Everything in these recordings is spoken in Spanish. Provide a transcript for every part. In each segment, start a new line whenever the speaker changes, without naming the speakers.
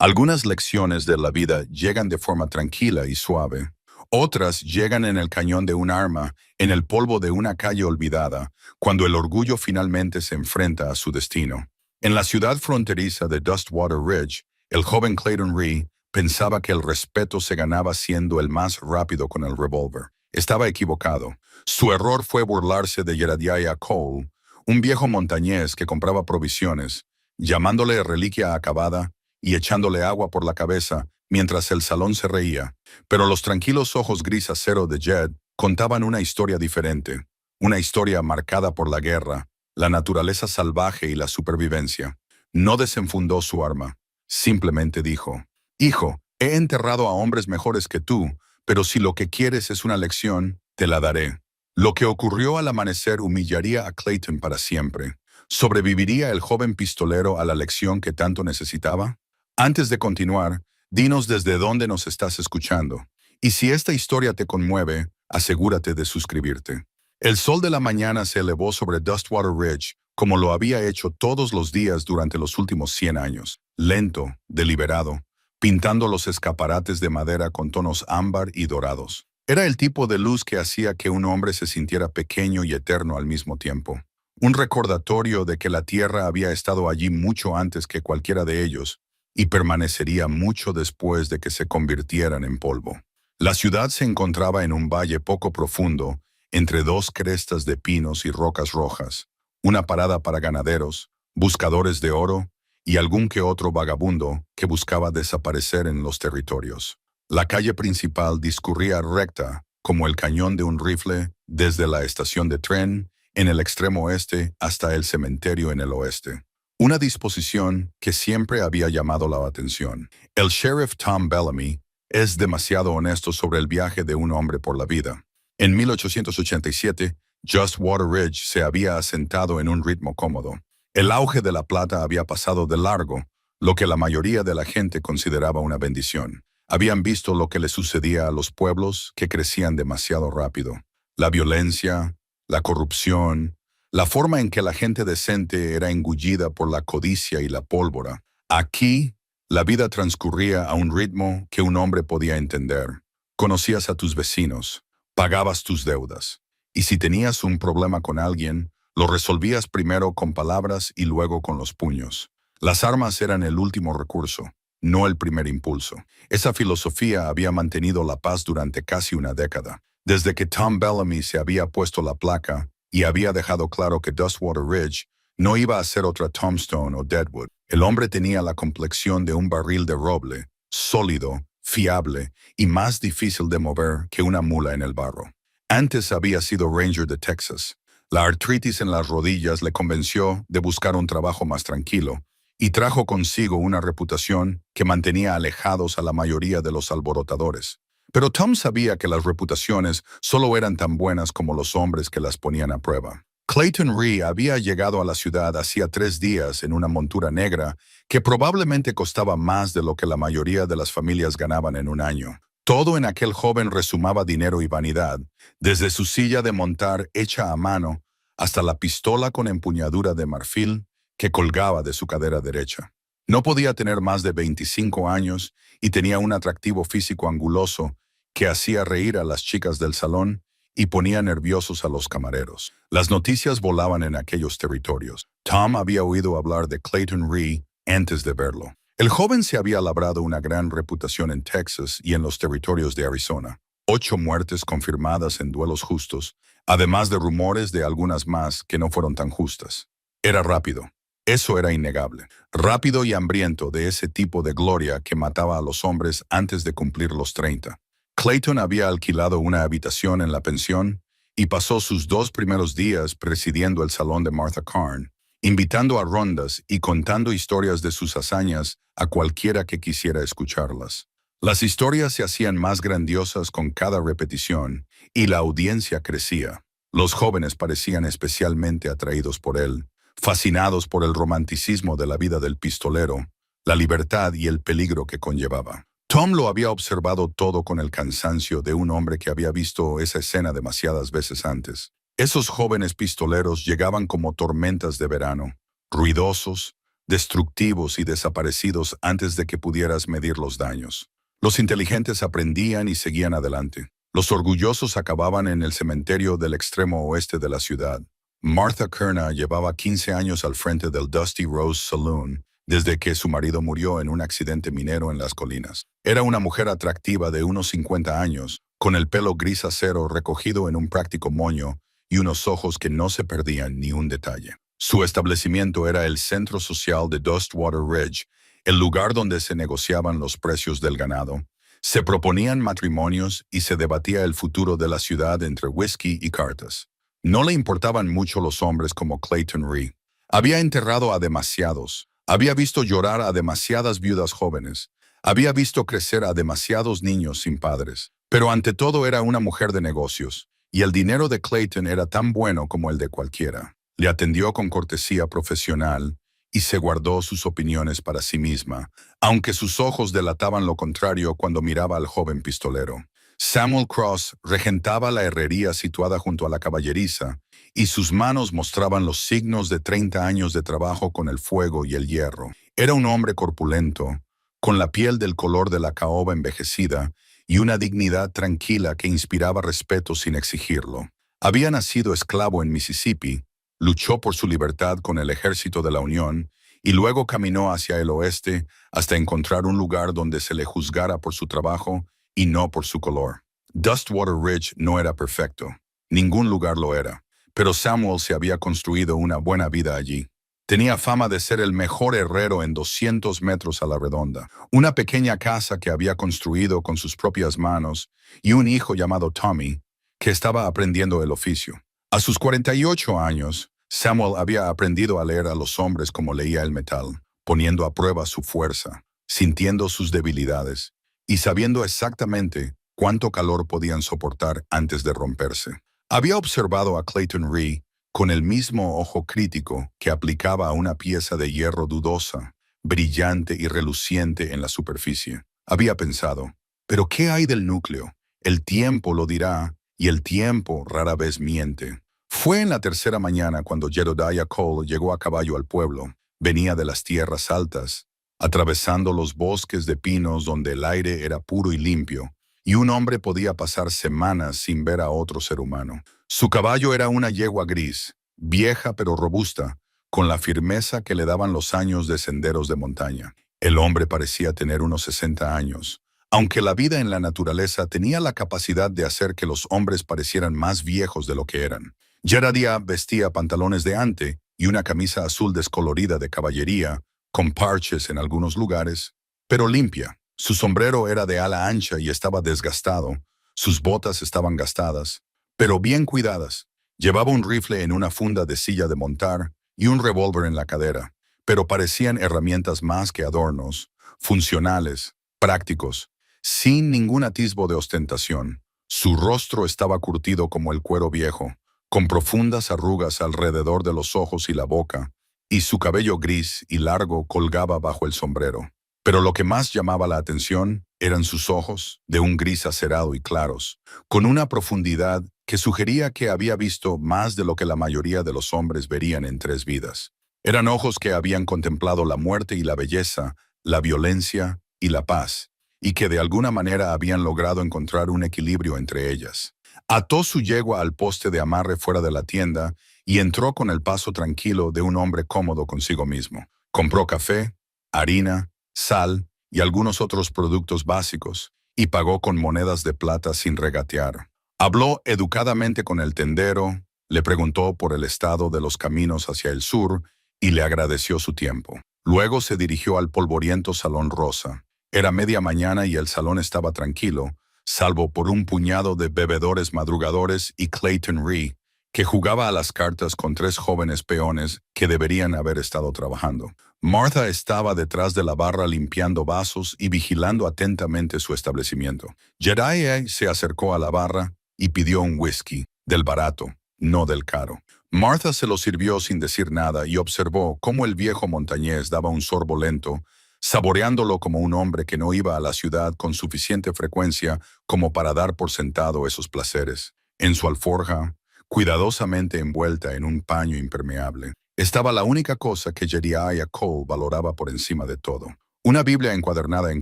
Algunas lecciones de la vida llegan de forma tranquila y suave. Otras llegan en el cañón de un arma, en el polvo de una calle olvidada, cuando el orgullo finalmente se enfrenta a su destino. En la ciudad fronteriza de Dustwater Ridge, el joven Clayton Rhee pensaba que el respeto se ganaba siendo el más rápido con el revólver. Estaba equivocado. Su error fue burlarse de Jedediah Cole, un viejo montañés que compraba provisiones, llamándole reliquia acabada y echándole agua por la cabeza mientras el salón se reía. Pero los tranquilos ojos gris acero de Jed contaban una historia diferente, una historia marcada por la guerra, la naturaleza salvaje y la supervivencia. No desenfundó su arma. Simplemente dijo: «Hijo, he enterrado a hombres mejores que tú, pero si lo que quieres es una lección, te la daré». Lo que ocurrió al amanecer humillaría a Clayton para siempre. ¿Sobreviviría el joven pistolero a la lección que tanto necesitaba? Antes de continuar, dinos desde dónde nos estás escuchando. Y si esta historia te conmueve, asegúrate de suscribirte. El sol de la mañana se elevó sobre Dustwater Ridge, como lo había hecho todos los días durante los últimos 100 años. Lento, deliberado, pintando los escaparates de madera con tonos ámbar y dorados. Era el tipo de luz que hacía que un hombre se sintiera pequeño y eterno al mismo tiempo. Un recordatorio de que la tierra había estado allí mucho antes que cualquiera de ellos, y permanecería mucho después de que se convirtieran en polvo. La ciudad se encontraba en un valle poco profundo, entre dos crestas de pinos y rocas rojas, una parada para ganaderos, buscadores de oro y algún que otro vagabundo que buscaba desaparecer en los territorios. La calle principal discurría recta, como el cañón de un rifle, desde la estación de tren en el extremo oeste hasta el cementerio en el oeste. Una disposición que siempre había llamado la atención. El sheriff Tom Bellamy es demasiado honesto sobre el viaje de un hombre por la vida. En 1887, Dustwater Ridge se había asentado en un ritmo cómodo. El auge de la plata había pasado de largo, lo que la mayoría de la gente consideraba una bendición. Habían visto lo que le sucedía a los pueblos que crecían demasiado rápido. La violencia, la corrupción, la forma en que la gente decente era engullida por la codicia y la pólvora. Aquí, la vida transcurría a un ritmo que un hombre podía entender. Conocías a tus vecinos, pagabas tus deudas, y si tenías un problema con alguien, lo resolvías primero con palabras y luego con los puños. Las armas eran el último recurso, no el primer impulso. Esa filosofía había mantenido la paz durante casi una década. Desde que Tom Bellamy se había puesto la placa y había dejado claro que Dustwater Ridge no iba a ser otra Tombstone o Deadwood. El hombre tenía la complexión de un barril de roble, sólido, fiable y más difícil de mover que una mula en el barro. Antes había sido Ranger de Texas. La artritis en las rodillas le convenció de buscar un trabajo más tranquilo y trajo consigo una reputación que mantenía alejados a la mayoría de los alborotadores. Pero Tom sabía que las reputaciones solo eran tan buenas como los hombres que las ponían a prueba. Clayton Rhee había llegado a la ciudad hacía 3 días en una montura negra que probablemente costaba más de lo que la mayoría de las familias ganaban en un año. Todo en aquel joven resumaba dinero y vanidad, desde su silla de montar hecha a mano hasta la pistola con empuñadura de marfil que colgaba de su cadera derecha. No podía tener más de 25 años y tenía un atractivo físico anguloso que hacía reír a las chicas del salón y ponía nerviosos a los camareros. Las noticias volaban en aquellos territorios. Tom había oído hablar de Clayton Rhee antes de verlo. El joven se había labrado una gran reputación en Texas y en los territorios de Arizona. 8 muertes confirmadas en duelos justos, además de rumores de algunas más que no fueron tan justas. Era rápido. Eso era innegable. Rápido y hambriento de ese tipo de gloria que mataba a los hombres antes de cumplir los 30. Clayton había alquilado una habitación en la pensión y pasó sus 2 primeros días presidiendo el salón de Martha Karn, invitando a rondas y contando historias de sus hazañas a cualquiera que quisiera escucharlas. Las historias se hacían más grandiosas con cada repetición y la audiencia crecía. Los jóvenes parecían especialmente atraídos por él, fascinados por el romanticismo de la vida del pistolero, la libertad y el peligro que conllevaba. Tom lo había observado todo con el cansancio de un hombre que había visto esa escena demasiadas veces antes. Esos jóvenes pistoleros llegaban como tormentas de verano, ruidosos, destructivos y desaparecidos antes de que pudieras medir los daños. Los inteligentes aprendían y seguían adelante. Los orgullosos acababan en el cementerio del extremo oeste de la ciudad. Martha Kerna llevaba 15 años al frente del Dusty Rose Saloon desde que su marido murió en un accidente minero en las colinas. Era una mujer atractiva de unos 50 años, con el pelo gris acero recogido en un práctico moño y unos ojos que no se perdían ni un detalle. Su establecimiento era el centro social de Dustwater Ridge, el lugar donde se negociaban los precios del ganado. Se proponían matrimonios y se debatía el futuro de la ciudad entre whisky y cartas. No le importaban mucho los hombres como Clayton Rhee. Había enterrado a demasiados. Había visto llorar a demasiadas viudas jóvenes. Había visto crecer a demasiados niños sin padres. Pero ante todo era una mujer de negocios, y el dinero de Clayton era tan bueno como el de cualquiera. Le atendió con cortesía profesional y se guardó sus opiniones para sí misma, aunque sus ojos delataban lo contrario cuando miraba al joven pistolero. Samuel Cross regentaba la herrería situada junto a la caballeriza, y sus manos mostraban los signos de 30 años de trabajo con el fuego y el hierro. Era un hombre corpulento, con la piel del color de la caoba envejecida y una dignidad tranquila que inspiraba respeto sin exigirlo. Había nacido esclavo en Mississippi, luchó por su libertad con el ejército de la Unión y luego caminó hacia el oeste hasta encontrar un lugar donde se le juzgara por su trabajo y no por su color. Dustwater Ridge no era perfecto. Ningún lugar lo era. Pero Samuel se había construido una buena vida allí. Tenía fama de ser el mejor herrero en 200 metros a la redonda. Una pequeña casa que había construido con sus propias manos y un hijo llamado Tommy, que estaba aprendiendo el oficio. A sus 48 años, Samuel había aprendido a leer a los hombres como leía el metal, poniendo a prueba su fuerza, sintiendo sus debilidades y sabiendo exactamente cuánto calor podían soportar antes de romperse. Había observado a Clayton Rhee con el mismo ojo crítico que aplicaba a una pieza de hierro dudosa, brillante y reluciente en la superficie. Había pensado, ¿pero qué hay del núcleo? El tiempo lo dirá, y el tiempo rara vez miente. Fue en la tercera mañana cuando Jedediah Cole llegó a caballo al pueblo. Venía de las tierras altas, atravesando los bosques de pinos donde el aire era puro y limpio, y un hombre podía pasar semanas sin ver a otro ser humano. Su caballo era una yegua gris, vieja pero robusta, con la firmeza que le daban los años de senderos de montaña. El hombre parecía tener unos 60 años, aunque la vida en la naturaleza tenía la capacidad de hacer que los hombres parecieran más viejos de lo que eran. Jedediah vestía pantalones de ante y una camisa azul descolorida de caballería, con parches en algunos lugares, pero limpia. Su sombrero era de ala ancha y estaba desgastado. Sus botas estaban gastadas, pero bien cuidadas. Llevaba un rifle en una funda de silla de montar y un revólver en la cadera, pero parecían herramientas más que adornos, funcionales, prácticos, sin ningún atisbo de ostentación. Su rostro estaba curtido como el cuero viejo, con profundas arrugas alrededor de los ojos y la boca, y su cabello gris y largo colgaba bajo el sombrero. Pero lo que más llamaba la atención eran sus ojos, de un gris acerado y claros, con una profundidad que sugería que había visto más de lo que la mayoría de los hombres verían en 3 vidas. Eran ojos que habían contemplado la muerte y la belleza, la violencia y la paz, y que de alguna manera habían logrado encontrar un equilibrio entre ellas. Ató su yegua al poste de amarre fuera de la tienda y entró con el paso tranquilo de un hombre cómodo consigo mismo. Compró café, harina, sal y algunos otros productos básicos, y pagó con monedas de plata sin regatear. Habló educadamente con el tendero, le preguntó por el estado de los caminos hacia el sur y le agradeció su tiempo. Luego se dirigió al polvoriento Salón Rosa. Era media mañana y el salón estaba tranquilo, salvo por un puñado de bebedores madrugadores y Clayton Rhee, que jugaba a las cartas con 3 jóvenes peones que deberían haber estado trabajando. Martha estaba detrás de la barra limpiando vasos y vigilando atentamente su establecimiento. Jedediah se acercó a la barra y pidió un whisky, del barato, no del caro. Martha se lo sirvió sin decir nada y observó cómo el viejo montañés daba un sorbo lento, saboreándolo como un hombre que no iba a la ciudad con suficiente frecuencia como para dar por sentado esos placeres. En su alforja, cuidadosamente envuelta en un paño impermeable, estaba la única cosa que Jedidiah Cole valoraba por encima de todo. Una Biblia encuadernada en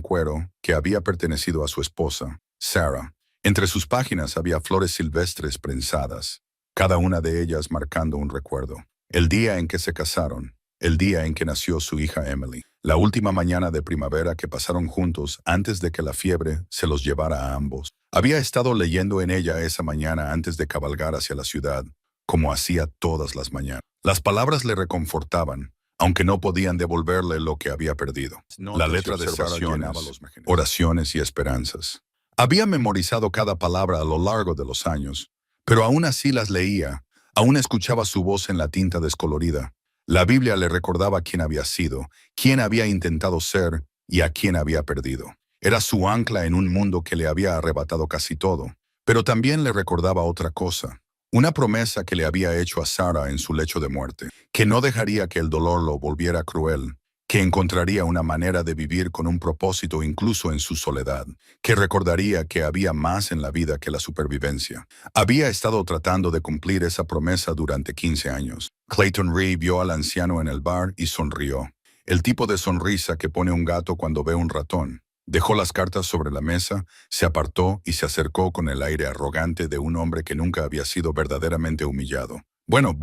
cuero que había pertenecido a su esposa, Sarah. Entre sus páginas había flores silvestres prensadas, cada una de ellas marcando un recuerdo. El día en que se casaron, el día en que nació su hija Emily, la última mañana de primavera que pasaron juntos antes de que la fiebre se los llevara a ambos. Había estado leyendo en ella esa mañana antes de cabalgar hacia la ciudad, como hacía todas las mañanas. Las palabras le reconfortaban, aunque no podían devolverle lo que había perdido. La letra de Sarah llenaba oraciones y esperanzas. Había memorizado cada palabra a lo largo de los años, pero aún así las leía, aún escuchaba su voz en la tinta descolorida. La Biblia le recordaba quién había sido, quién había intentado ser y a quién había perdido. Era su ancla en un mundo que le había arrebatado casi todo, pero también le recordaba otra cosa. Una promesa que le había hecho a Sarah en su lecho de muerte, que no dejaría que el dolor lo volviera cruel, que encontraría una manera de vivir con un propósito incluso en su soledad, que recordaría que había más en la vida que la supervivencia. Había estado tratando de cumplir esa promesa durante 15 años. Clayton Rhee vio al anciano en el bar y sonrió. El tipo de sonrisa que pone un gato cuando ve un ratón. Dejó las cartas sobre la mesa, se apartó y se acercó con el aire arrogante de un hombre que nunca había sido verdaderamente humillado. Bueno,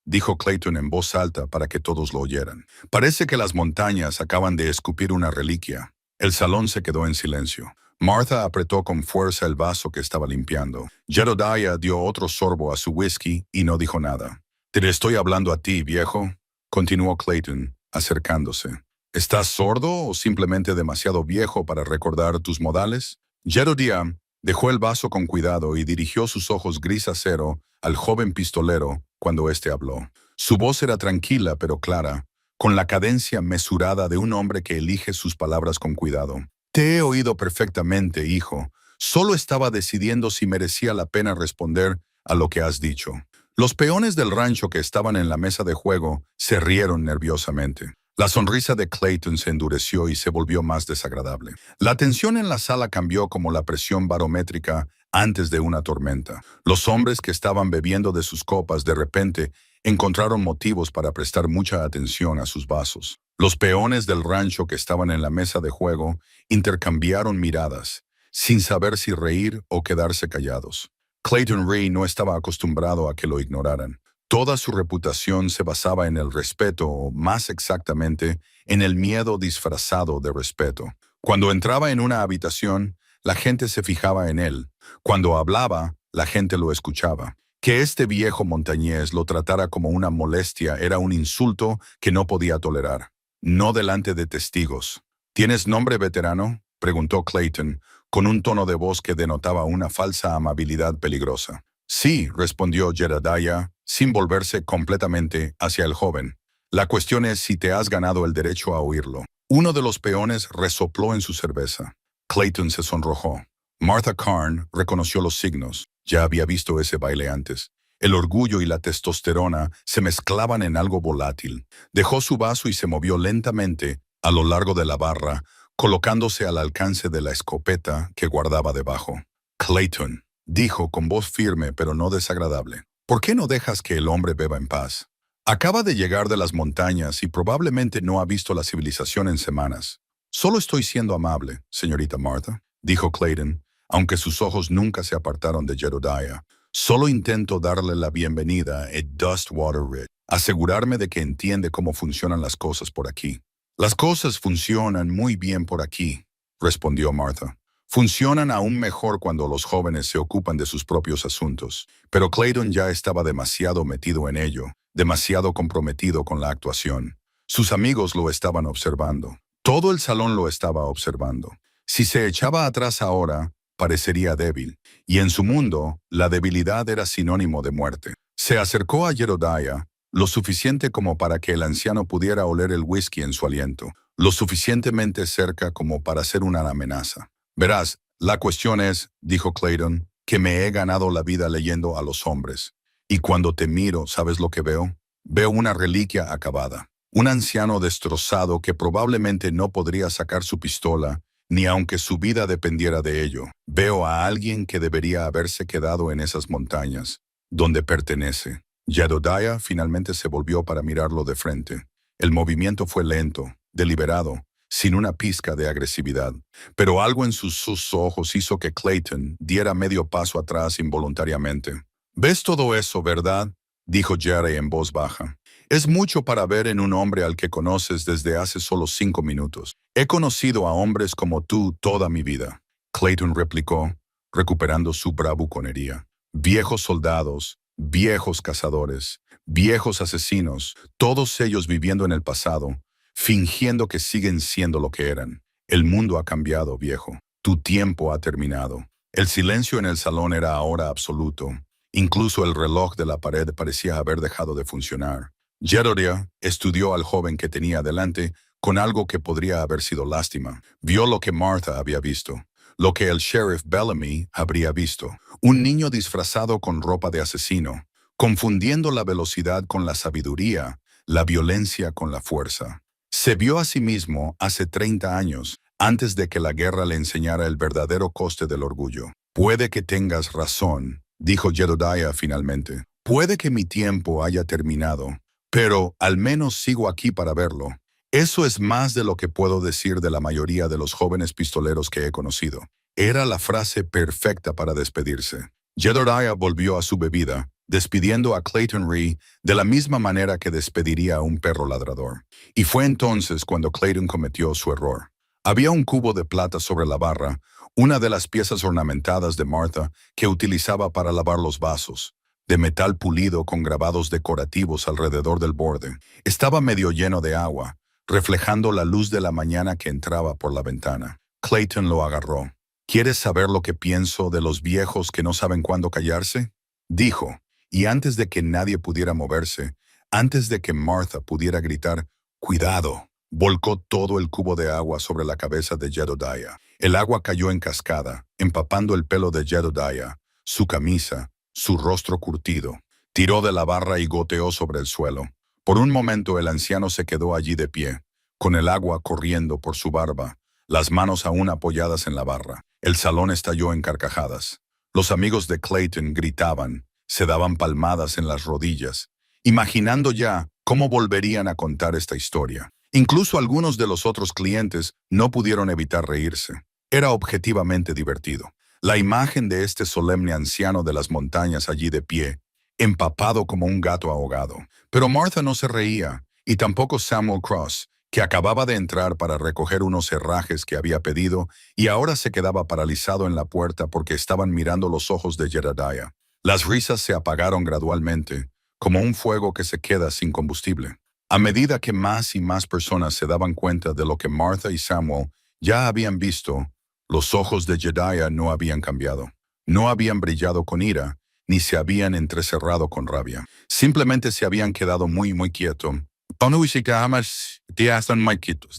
dijo Clayton en voz alta para que todos lo oyeran. Parece que las montañas acaban de escupir una reliquia. El salón se quedó en silencio. Martha apretó con fuerza el vaso que estaba limpiando. Jedidiah dio otro sorbo a su whisky y no dijo nada. «Te estoy hablando a ti, viejo», continuó Clayton, acercándose. ¿Estás sordo o simplemente demasiado viejo para recordar tus modales? Jedidiah dejó el vaso con cuidado y dirigió sus ojos gris acero al joven pistolero cuando éste habló. Su voz era tranquila pero clara, con la cadencia mesurada de un hombre que elige sus palabras con cuidado. «Te he oído perfectamente, hijo. Solo estaba decidiendo si merecía la pena responder a lo que has dicho». Los peones del rancho que estaban en la mesa de juego se rieron nerviosamente. La sonrisa de Clayton se endureció y se volvió más desagradable. La tensión en la sala cambió como la presión barométrica antes de una tormenta. Los hombres que estaban bebiendo de sus copas de repente encontraron motivos para prestar mucha atención a sus vasos. Los peones del rancho que estaban en la mesa de juego intercambiaron miradas, sin saber si reír o quedarse callados. Clayton Rhee no estaba acostumbrado a que lo ignoraran. Toda su reputación se basaba en el respeto, o más exactamente, en el miedo disfrazado de respeto. Cuando entraba en una habitación, la gente se fijaba en él. Cuando hablaba, la gente lo escuchaba. Que este viejo montañés lo tratara como una molestia era un insulto que no podía tolerar. No delante de testigos. ¿Tienes nombre, veterano?, preguntó Clayton, con un tono de voz que denotaba una falsa amabilidad peligrosa. «Sí», respondió Jedidiah, sin volverse completamente hacia el joven. «La cuestión es si te has ganado el derecho a oírlo». Uno de los peones resopló en su cerveza. Clayton se sonrojó. Martha Karn reconoció los signos. Ya había visto ese baile antes. El orgullo y la testosterona se mezclaban en algo volátil. Dejó su vaso y se movió lentamente a lo largo de la barra, colocándose al alcance de la escopeta que guardaba debajo. «Clayton», dijo con voz firme pero no desagradable, «¿por qué no dejas que el hombre beba en paz? Acaba de llegar de las montañas y probablemente no ha visto la civilización en semanas». «Solo estoy siendo amable, señorita Martha», dijo Clayton, aunque sus ojos nunca se apartaron de Jedidiah. «Solo intento darle la bienvenida a Dustwater Ridge, asegurarme de que entiende cómo funcionan las cosas por aquí». «Las cosas funcionan muy bien por aquí», respondió Martha. «Funcionan aún mejor cuando los jóvenes se ocupan de sus propios asuntos». Pero Clayton ya estaba demasiado metido en ello, demasiado comprometido con la actuación. Sus amigos lo estaban observando. Todo el salón lo estaba observando. Si se echaba atrás ahora, parecería débil. Y en su mundo, la debilidad era sinónimo de muerte. Se acercó a Jedidiah, lo suficiente como para que el anciano pudiera oler el whisky en su aliento, lo suficientemente cerca como para ser una amenaza. «Verás, la cuestión es», dijo Clayton, «que me he ganado la vida leyendo a los hombres. Y cuando te miro, ¿sabes lo que veo? Veo una reliquia acabada. Un anciano destrozado que probablemente no podría sacar su pistola, ni aunque su vida dependiera de ello. Veo a alguien que debería haberse quedado en esas montañas, donde pertenece. Jedediah finalmente se volvió para mirarlo de frente. El movimiento fue lento, deliberado, sin una pizca de agresividad, pero algo en sus ojos hizo que Clayton diera medio paso atrás involuntariamente. «¿Ves todo eso, verdad?», dijo Jerry en voz baja. «Es mucho para ver en un hombre al que conoces desde hace solo 5 minutos. He conocido a hombres como tú toda mi vida». Clayton replicó, recuperando su bravuconería. «Viejos soldados, viejos cazadores, viejos asesinos, todos ellos viviendo en el pasado, fingiendo que siguen siendo lo que eran. El mundo ha cambiado, viejo. Tu tiempo ha terminado». El silencio en el salón era ahora absoluto. Incluso el reloj de la pared parecía haber dejado de funcionar. Jedediah estudió al joven que tenía delante con algo que podría haber sido lástima. Vio lo que Martha había visto, lo que el sheriff Bellamy habría visto. Un niño disfrazado con ropa de asesino, confundiendo la velocidad con la sabiduría, la violencia con la fuerza. Se vio a sí mismo hace 30 años, antes de que la guerra le enseñara el verdadero coste del orgullo. «Puede que tengas razón», dijo Jedediah finalmente. «Puede que mi tiempo haya terminado, pero al menos sigo aquí para verlo. Eso es más de lo que puedo decir de la mayoría de los jóvenes pistoleros que he conocido». Era la frase perfecta para despedirse. Jedediah volvió a su bebida, despidiendo a Clayton Rhee de la misma manera que despediría a un perro ladrador. Y fue entonces cuando Clayton cometió su error. Había un cubo de plata sobre la barra, una de las piezas ornamentadas de Martha que utilizaba para lavar los vasos, de metal pulido con grabados decorativos alrededor del borde. Estaba medio lleno de agua, reflejando la luz de la mañana que entraba por la ventana. Clayton lo agarró. «¿Quieres saber lo que pienso de los viejos que no saben cuándo callarse?», dijo, y antes de que nadie pudiera moverse, antes de que Martha pudiera gritar «¡Cuidado!», volcó todo el cubo de agua sobre la cabeza de Jedediah. El agua cayó en cascada, empapando el pelo de Jedediah, su camisa, su rostro curtido. Tiró de la barra y goteó sobre el suelo. Por un momento el anciano se quedó allí de pie, con el agua corriendo por su barba, las manos aún apoyadas en la barra. El salón estalló en carcajadas. Los amigos de Clayton gritaban, se daban palmadas en las rodillas, imaginando ya cómo volverían a contar esta historia. Incluso algunos de los otros clientes no pudieron evitar reírse. Era objetivamente divertido. La imagen de este solemne anciano de las montañas allí de pie, empapado como un gato ahogado. Pero Martha no se reía, y tampoco Samuel Cross, que acababa de entrar para recoger unos herrajes que había pedido y ahora se quedaba paralizado en la puerta porque estaban mirando los ojos de Jedediah. Las risas se apagaron gradualmente, como un fuego que se queda sin combustible. A medida que más y más personas se daban cuenta de lo que Martha y Samuel ya habían visto, los ojos de Jedediah no habían cambiado. No habían brillado con ira, ni se habían entrecerrado con rabia. Simplemente se habían quedado muy quietos.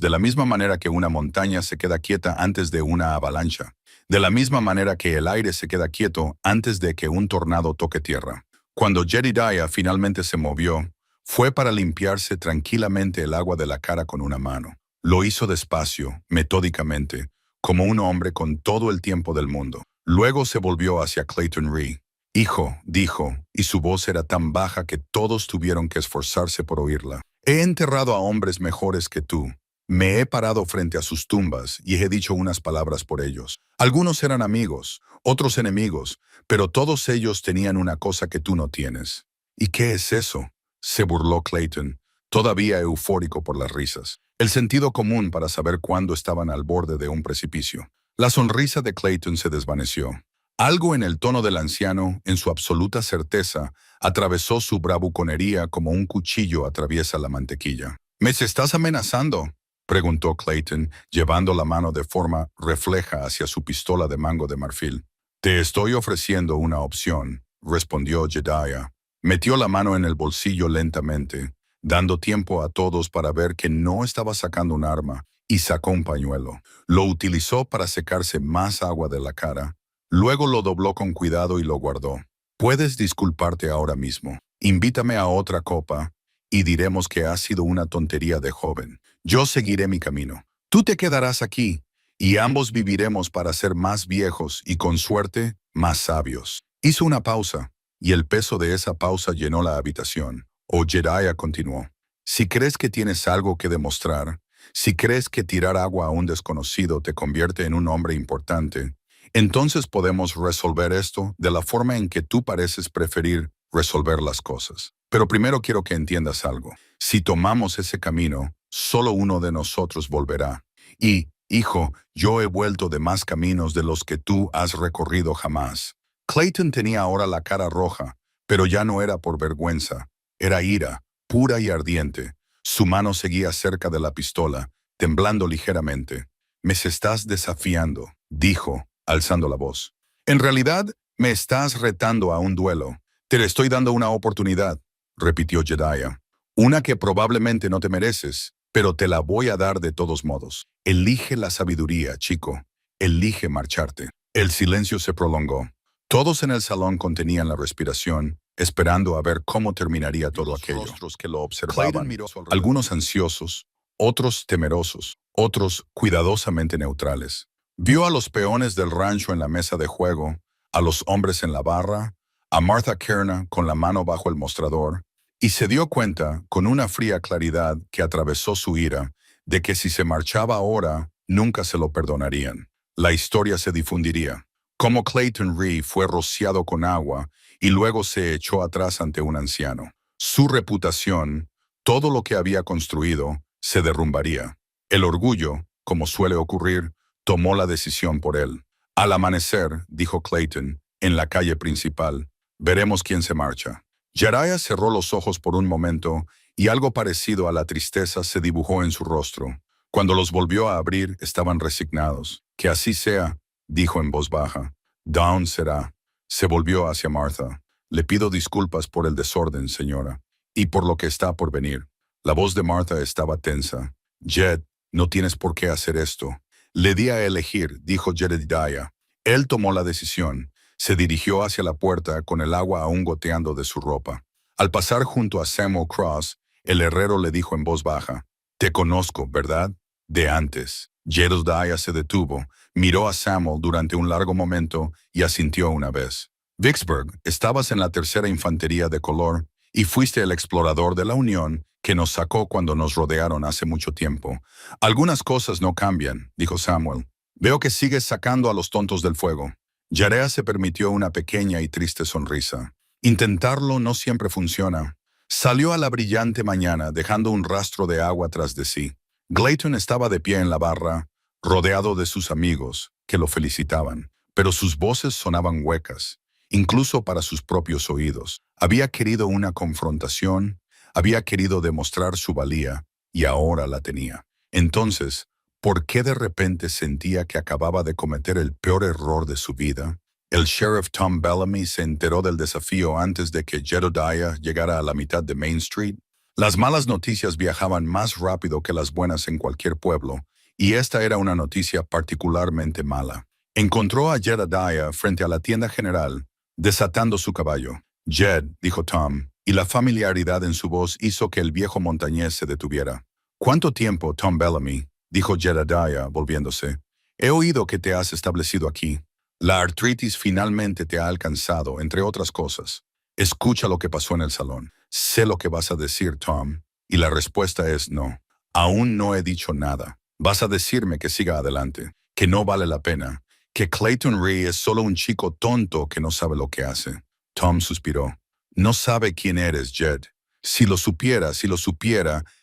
De la misma manera que una montaña se queda quieta antes de una avalancha. De la misma manera que el aire se queda quieto antes de que un tornado toque tierra. Cuando Jedediah finalmente se movió, fue para limpiarse tranquilamente el agua de la cara con una mano. Lo hizo despacio, metódicamente, como un hombre con todo el tiempo del mundo. Luego se volvió hacia Clayton Rhee. «Hijo», dijo, y su voz era tan baja que todos tuvieron que esforzarse por oírla. «He enterrado a hombres mejores que tú. Me he parado frente a sus tumbas y he dicho unas palabras por ellos. Algunos eran amigos, otros enemigos, pero todos ellos tenían una cosa que tú no tienes». «¿Y qué es eso?», se burló Clayton, todavía eufórico por las risas. El sentido común para saber cuándo estaban al borde de un precipicio. La sonrisa de Clayton se desvaneció. Algo en el tono del anciano, en su absoluta certeza, atravesó su bravuconería como un cuchillo atraviesa la mantequilla. «¿Me estás amenazando?», preguntó Clayton, llevando la mano de forma refleja hacia su pistola de mango de marfil. «Te estoy ofreciendo una opción», respondió Jedediah. Metió la mano en el bolsillo lentamente, dando tiempo a todos para ver que no estaba sacando un arma, y sacó un pañuelo. Lo utilizó para secarse más agua de la cara. Luego lo dobló con cuidado y lo guardó. «Puedes disculparte ahora mismo. Invítame a otra copa y diremos que ha sido una tontería de joven. Yo seguiré mi camino. Tú te quedarás aquí y ambos viviremos para ser más viejos y, con suerte, más sabios». Hizo una pausa. y el peso de esa pausa llenó la habitación. Jedediah continuó. Si crees que tienes algo que demostrar, si crees que tirar agua a un desconocido te convierte en un hombre importante, entonces podemos resolver esto de la forma en que tú pareces preferir resolver las cosas. Pero primero quiero que entiendas algo. Si tomamos ese camino, solo uno de nosotros volverá. Y, hijo, yo he vuelto de más caminos de los que tú has recorrido jamás. Clayton tenía ahora la cara roja, pero ya no era por vergüenza. Era ira, pura y ardiente. Su mano seguía cerca de la pistola, temblando ligeramente. «Me estás desafiando», dijo, alzando la voz. «En realidad, me estás retando a un duelo. Te estoy dando una oportunidad», repitió Jedediah. «Una que probablemente no te mereces, pero te la voy a dar de todos modos. Elige la sabiduría, chico. Elige marcharte». El silencio se prolongó. Todos en el salón contenían la respiración, esperando a ver cómo terminaría todo aquello. Rostros que lo observaban, algunos ansiosos, otros temerosos, otros cuidadosamente neutrales. Vio a los peones del rancho en la mesa de juego, a los hombres en la barra, a Martha Kearna con la mano bajo el mostrador, y se dio cuenta, con una fría claridad que atravesó su ira, de que si se marchaba ahora, nunca se lo perdonarían. La historia se difundiría. Cómo Clayton Rhee fue rociado con agua y luego se echó atrás ante un anciano. Su reputación, todo lo que había construido, se derrumbaría. El orgullo, como suele ocurrir, tomó la decisión por él. Al amanecer, dijo Clayton, en la calle principal, veremos quién se marcha. Jedediah cerró los ojos por un momento y algo parecido a la tristeza se dibujó en su rostro. Cuando los volvió a abrir, estaban resignados. «Que así sea», dijo en voz baja. «Down será». Se volvió hacia Martha. «Le pido disculpas por el desorden, señora, y por lo que está por venir». La voz de Martha estaba tensa. «Jed, no tienes por qué hacer esto». «Le di a elegir», dijo Jedediah. Él tomó la decisión. Se dirigió hacia la puerta con el agua aún goteando de su ropa. Al pasar junto a Samuel Cross, el herrero le dijo en voz baja, «Te conozco, ¿verdad? De antes». Jedediah se detuvo, miró a Samuel durante un largo momento y asintió una vez. «Vicksburg, estabas en la 3ª Infantería de Color y fuiste el explorador de la Unión que nos sacó cuando nos rodearon hace mucho tiempo. Algunas cosas no cambian», dijo Samuel. «Veo que sigues sacando a los tontos del fuego». Jedediah se permitió una pequeña y triste sonrisa. Intentarlo no siempre funciona. Salió a la brillante mañana dejando un rastro de agua tras de sí. Clayton estaba de pie en la barra, rodeado de sus amigos, que lo felicitaban, pero sus voces sonaban huecas, incluso para sus propios oídos. Había querido una confrontación, había querido demostrar su valía, y ahora la tenía. Entonces, ¿por qué de repente sentía que acababa de cometer el peor error de su vida? El sheriff Tom Bellamy se enteró del desafío antes de que Jedediah llegara a la mitad de Main Street. Las malas noticias viajaban más rápido que las buenas en cualquier pueblo, y esta era una noticia particularmente mala. Encontró a Jedediah frente a la tienda general, desatando su caballo. «Jed», dijo Tom, y la familiaridad en su voz hizo que el viejo montañés se detuviera. «¿Cuánto tiempo, Tom Bellamy?», dijo Jedediah, volviéndose. «He oído que te has establecido aquí. La artritis finalmente te ha alcanzado, entre otras cosas. Escucha lo que pasó en el salón. Sé lo que vas a decir, Tom, y la respuesta es no. Aún no he dicho nada. Vas a decirme que siga adelante, que no vale la pena, que Clayton Rhee es solo un chico tonto que no sabe lo que hace». Tom suspiró. «No sabe quién eres, Jed. Si lo supiera,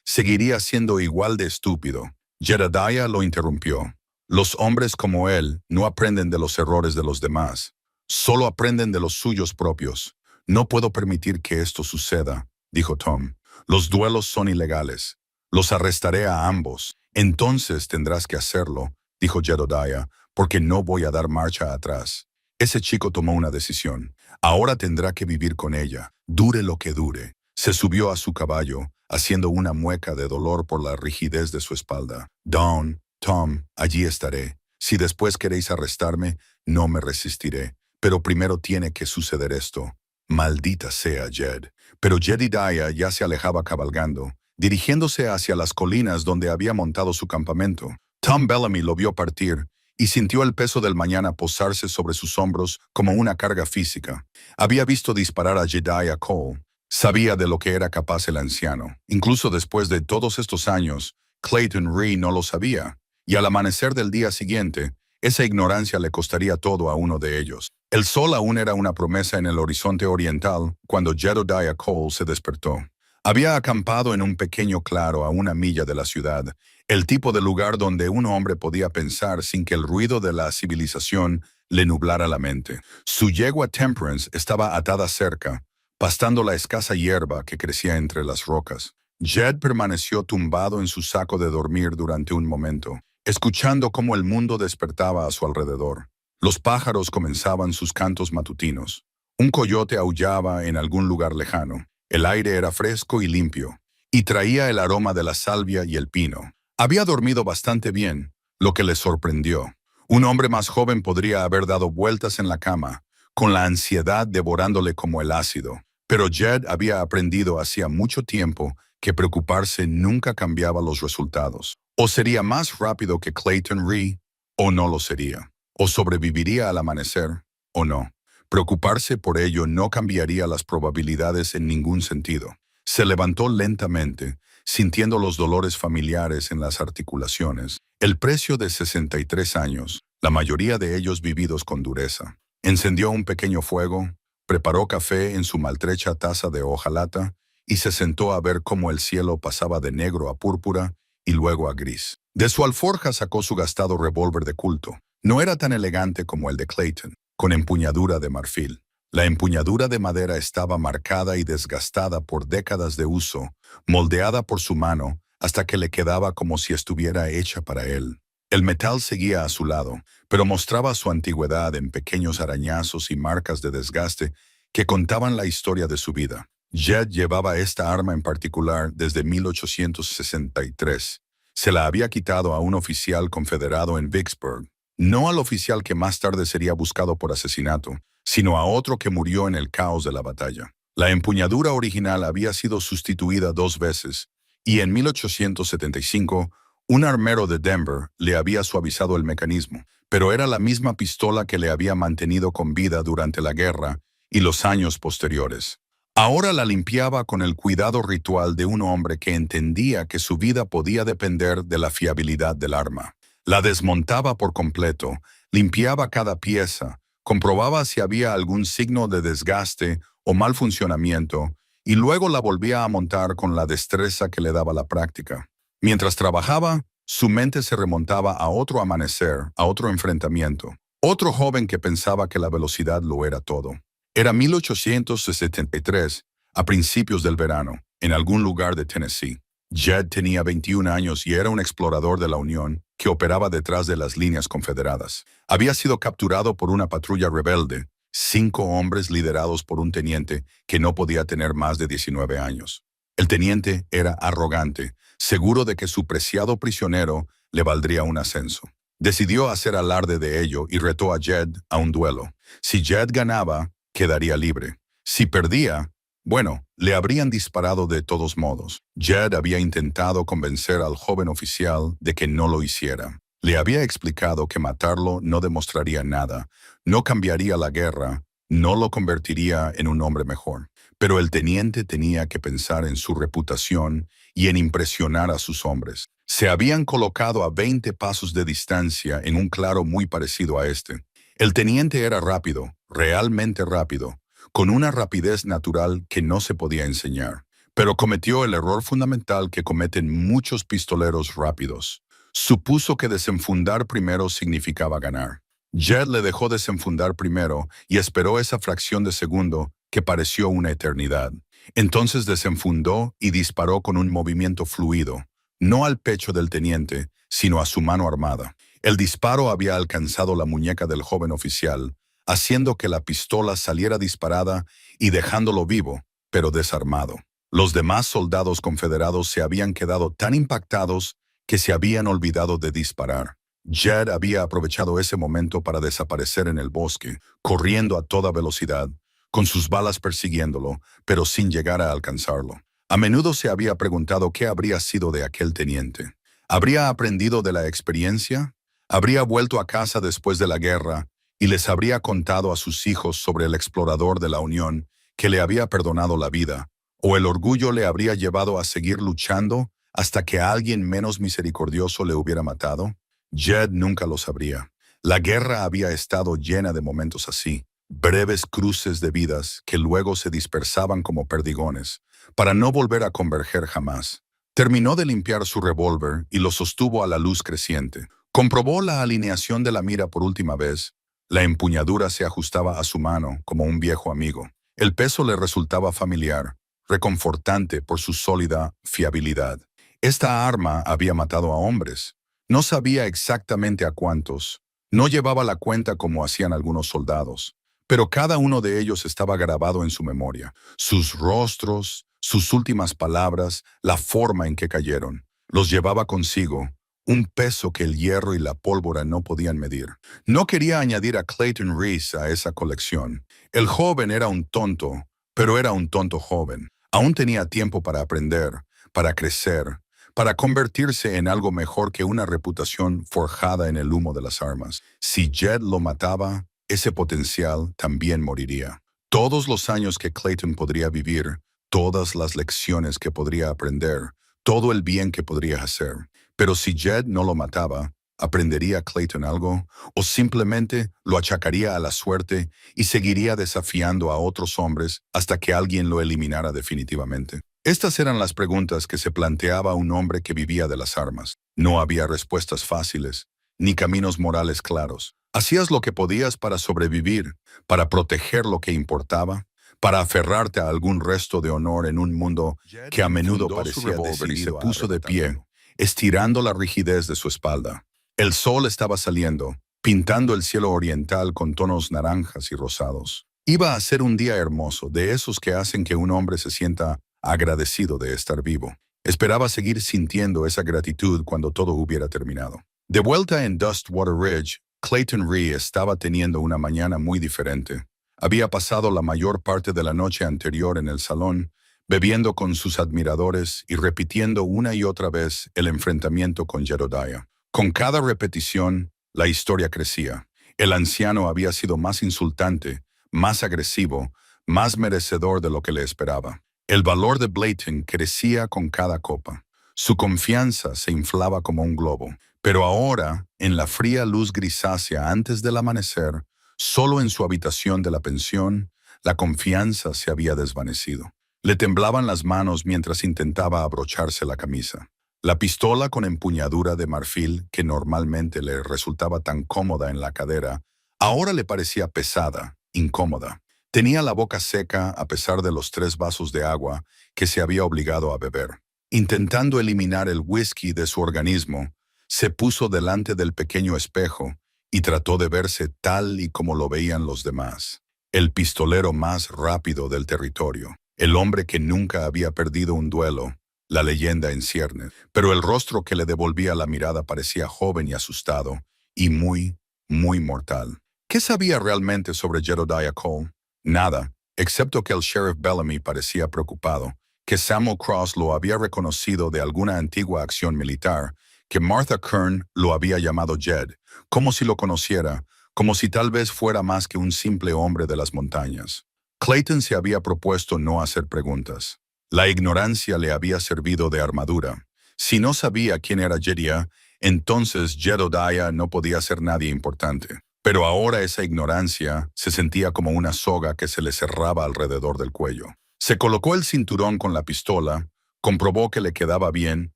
seguiría siendo igual de estúpido». Jedediah lo interrumpió. «Los hombres como él no aprenden de los errores de los demás. Solo aprenden de los suyos propios. No puedo permitir que esto suceda», dijo Tom. «Los duelos son ilegales. Los arrestaré a ambos. Entonces tendrás que hacerlo», dijo Jedediah, «porque no voy a dar marcha atrás». Ese chico tomó una decisión. Ahora tendrá que vivir con ella, dure lo que dure. Se subió a su caballo, haciendo una mueca de dolor por la rigidez de su espalda. «Don, Tom, allí estaré. Si después queréis arrestarme, no me resistiré. Pero primero tiene que suceder esto». «Maldita sea, Jed». Pero Jedediah ya se alejaba cabalgando, dirigiéndose hacia las colinas donde había montado su campamento. Tom Bellamy lo vio partir, y sintió el peso del mañana posarse sobre sus hombros como una carga física. Había visto disparar a Jedediah Cole. Sabía de lo que era capaz el anciano. Incluso después de todos estos años, Clayton Rhee no lo sabía, y al amanecer del día siguiente, esa ignorancia le costaría todo a uno de ellos. El sol aún era una promesa en el horizonte oriental cuando Jedediah Cole se despertó. Había acampado en un pequeño claro a 1 milla de la ciudad, el tipo de lugar donde un hombre podía pensar sin que el ruido de la civilización le nublara la mente. Su yegua Temperance estaba atada cerca, pastando la escasa hierba que crecía entre las rocas. Jed permaneció tumbado en su saco de dormir durante un momento, escuchando cómo el mundo despertaba a su alrededor. Los pájaros comenzaban sus cantos matutinos. Un coyote aullaba en algún lugar lejano. El aire era fresco y limpio, y traía el aroma de la salvia y el pino. Había dormido bastante bien, lo que le sorprendió. Un hombre más joven podría haber dado vueltas en la cama, con la ansiedad devorándole como el ácido. Pero Jed había aprendido hacía mucho tiempo que preocuparse nunca cambiaba los resultados. O sería más rápido que Clayton Rhee, o no lo sería. O sobreviviría al amanecer, o no. Preocuparse por ello no cambiaría las probabilidades en ningún sentido. Se levantó lentamente, sintiendo los dolores familiares en las articulaciones. El precio de 63 años, la mayoría de ellos vividos con dureza. Encendió un pequeño fuego, preparó café en su maltrecha taza de hojalata y se sentó a ver cómo el cielo pasaba de negro a púrpura y luego a gris. De su alforja sacó su gastado revólver de culto. No era tan elegante como el de Clayton, con empuñadura de marfil. La empuñadura de madera estaba marcada y desgastada por décadas de uso, moldeada por su mano hasta que le quedaba como si estuviera hecha para él. El metal seguía a su lado, pero mostraba su antigüedad en pequeños arañazos y marcas de desgaste que contaban la historia de su vida. Jed llevaba esta arma en particular desde 1863. Se la había quitado a un oficial confederado en Vicksburg. No al oficial que más tarde sería buscado por asesinato, sino a otro que murió en el caos de la batalla. La empuñadura original había sido sustituida 2 veces, y en 1875, un armero de Denver le había suavizado el mecanismo, pero era la misma pistola que le había mantenido con vida durante la guerra y los años posteriores. Ahora la limpiaba con el cuidado ritual de un hombre que entendía que su vida podía depender de la fiabilidad del arma. La desmontaba por completo, limpiaba cada pieza, comprobaba si había algún signo de desgaste o mal funcionamiento, y luego la volvía a montar con la destreza que le daba la práctica. Mientras trabajaba, su mente se remontaba a otro amanecer, a otro enfrentamiento. Otro joven que pensaba que la velocidad lo era todo. Era 1873, a principios del verano, en algún lugar de Tennessee. Jed tenía 21 años y era un explorador de la Unión que operaba detrás de las líneas confederadas. Había sido capturado por una patrulla rebelde, 5 hombres liderados por un teniente que no podía tener más de 19 años. El teniente era arrogante, seguro de que su preciado prisionero le valdría un ascenso. Decidió hacer alarde de ello y retó a Jed a un duelo. Si Jed ganaba, quedaría libre. Si perdía, bueno, le habrían disparado de todos modos. Jed había intentado convencer al joven oficial de que no lo hiciera. Le había explicado que matarlo no demostraría nada, no cambiaría la guerra, no lo convertiría en un hombre mejor. Pero el teniente tenía que pensar en su reputación y en impresionar a sus hombres. Se habían colocado a 20 pasos de distancia en un claro muy parecido a este. El teniente era rápido, realmente rápido, con una rapidez natural que no se podía enseñar. Pero cometió el error fundamental que cometen muchos pistoleros rápidos. Supuso que desenfundar primero significaba ganar. Jed le dejó desenfundar primero y esperó esa fracción de segundo que pareció una eternidad. Entonces desenfundó y disparó con un movimiento fluido, no al pecho del teniente, sino a su mano armada. El disparo había alcanzado la muñeca del joven oficial, haciendo que la pistola saliera disparada y dejándolo vivo, pero desarmado. Los demás soldados confederados se habían quedado tan impactados que se habían olvidado de disparar. Jed había aprovechado ese momento para desaparecer en el bosque, corriendo a toda velocidad, con sus balas persiguiéndolo, pero sin llegar a alcanzarlo. A menudo se había preguntado qué habría sido de aquel teniente. ¿Habría aprendido de la experiencia? Habría vuelto a casa después de la guerra y les habría contado a sus hijos sobre el explorador de la Unión que le había perdonado la vida, o el orgullo le habría llevado a seguir luchando hasta que alguien menos misericordioso le hubiera matado. Jed nunca lo sabría. La guerra había estado llena de momentos así, breves cruces de vidas que luego se dispersaban como perdigones, para no volver a converger jamás. Terminó de limpiar su revólver y lo sostuvo a la luz creciente. Comprobó la alineación de la mira por última vez. La empuñadura se ajustaba a su mano como un viejo amigo. El peso le resultaba familiar, reconfortante por su sólida fiabilidad. Esta arma había matado a hombres. No sabía exactamente a cuántos. No llevaba la cuenta como hacían algunos soldados. Pero cada uno de ellos estaba grabado en su memoria. Sus rostros, sus últimas palabras, la forma en que cayeron. Los llevaba consigo, un peso que el hierro y la pólvora no podían medir. No quería añadir a Clayton Reese a esa colección. El joven era un tonto, pero era un tonto joven. Aún tenía tiempo para aprender, para crecer, para convertirse en algo mejor que una reputación forjada en el humo de las armas. Si Jed lo mataba, ese potencial también moriría. Todos los años que Clayton podría vivir, todas las lecciones que podría aprender, todo el bien que podría hacer. Pero si Jed no lo mataba, ¿aprendería Clayton algo? ¿O simplemente lo achacaría a la suerte y seguiría desafiando a otros hombres hasta que alguien lo eliminara definitivamente? Estas eran las preguntas que se planteaba un hombre que vivía de las armas. No había respuestas fáciles, ni caminos morales claros. Hacías lo que podías para sobrevivir, para proteger lo que importaba, para aferrarte a algún resto de honor en un mundo que a menudo parecía decidido. Y se puso de pie, estirando la rigidez de su espalda. El sol estaba saliendo, pintando el cielo oriental con tonos naranjas y rosados. Iba a ser un día hermoso, de esos que hacen que un hombre se sienta agradecido de estar vivo. Esperaba seguir sintiendo esa gratitud cuando todo hubiera terminado. De vuelta en Dustwater Ridge, Clayton Rhee estaba teniendo una mañana muy diferente. Había pasado la mayor parte de la noche anterior en el salón, bebiendo con sus admiradores y repitiendo una y otra vez el enfrentamiento con Jedediah. Con cada repetición, la historia crecía. El anciano había sido más insultante, más agresivo, más merecedor de lo que le esperaba. El valor de Blayton crecía con cada copa. Su confianza se inflaba como un globo. Pero ahora, en la fría luz grisácea antes del amanecer, solo en su habitación de la pensión, la confianza se había desvanecido. Le temblaban las manos mientras intentaba abrocharse la camisa. La pistola con empuñadura de marfil, que normalmente le resultaba tan cómoda en la cadera, ahora le parecía pesada, incómoda. Tenía la boca seca a pesar de los 3 vasos de agua que se había obligado a beber. Intentando eliminar el whisky de su organismo, se puso delante del pequeño espejo y trató de verse tal y como lo veían los demás. El pistolero más rápido del territorio, el hombre que nunca había perdido un duelo, la leyenda en ciernes. Pero el rostro que le devolvía la mirada parecía joven y asustado, y muy, muy mortal. ¿Qué sabía realmente sobre Jedediah Cole? Nada, excepto que el sheriff Bellamy parecía preocupado, que Samuel Cross lo había reconocido de alguna antigua acción militar, que Martha Kern lo había llamado Jed, como si lo conociera, como si tal vez fuera más que un simple hombre de las montañas. Clayton se había propuesto no hacer preguntas. La ignorancia le había servido de armadura. Si no sabía quién era Jedediah, entonces Jedediah no podía ser nadie importante. Pero ahora esa ignorancia se sentía como una soga que se le cerraba alrededor del cuello. Se colocó el cinturón con la pistola, comprobó que le quedaba bien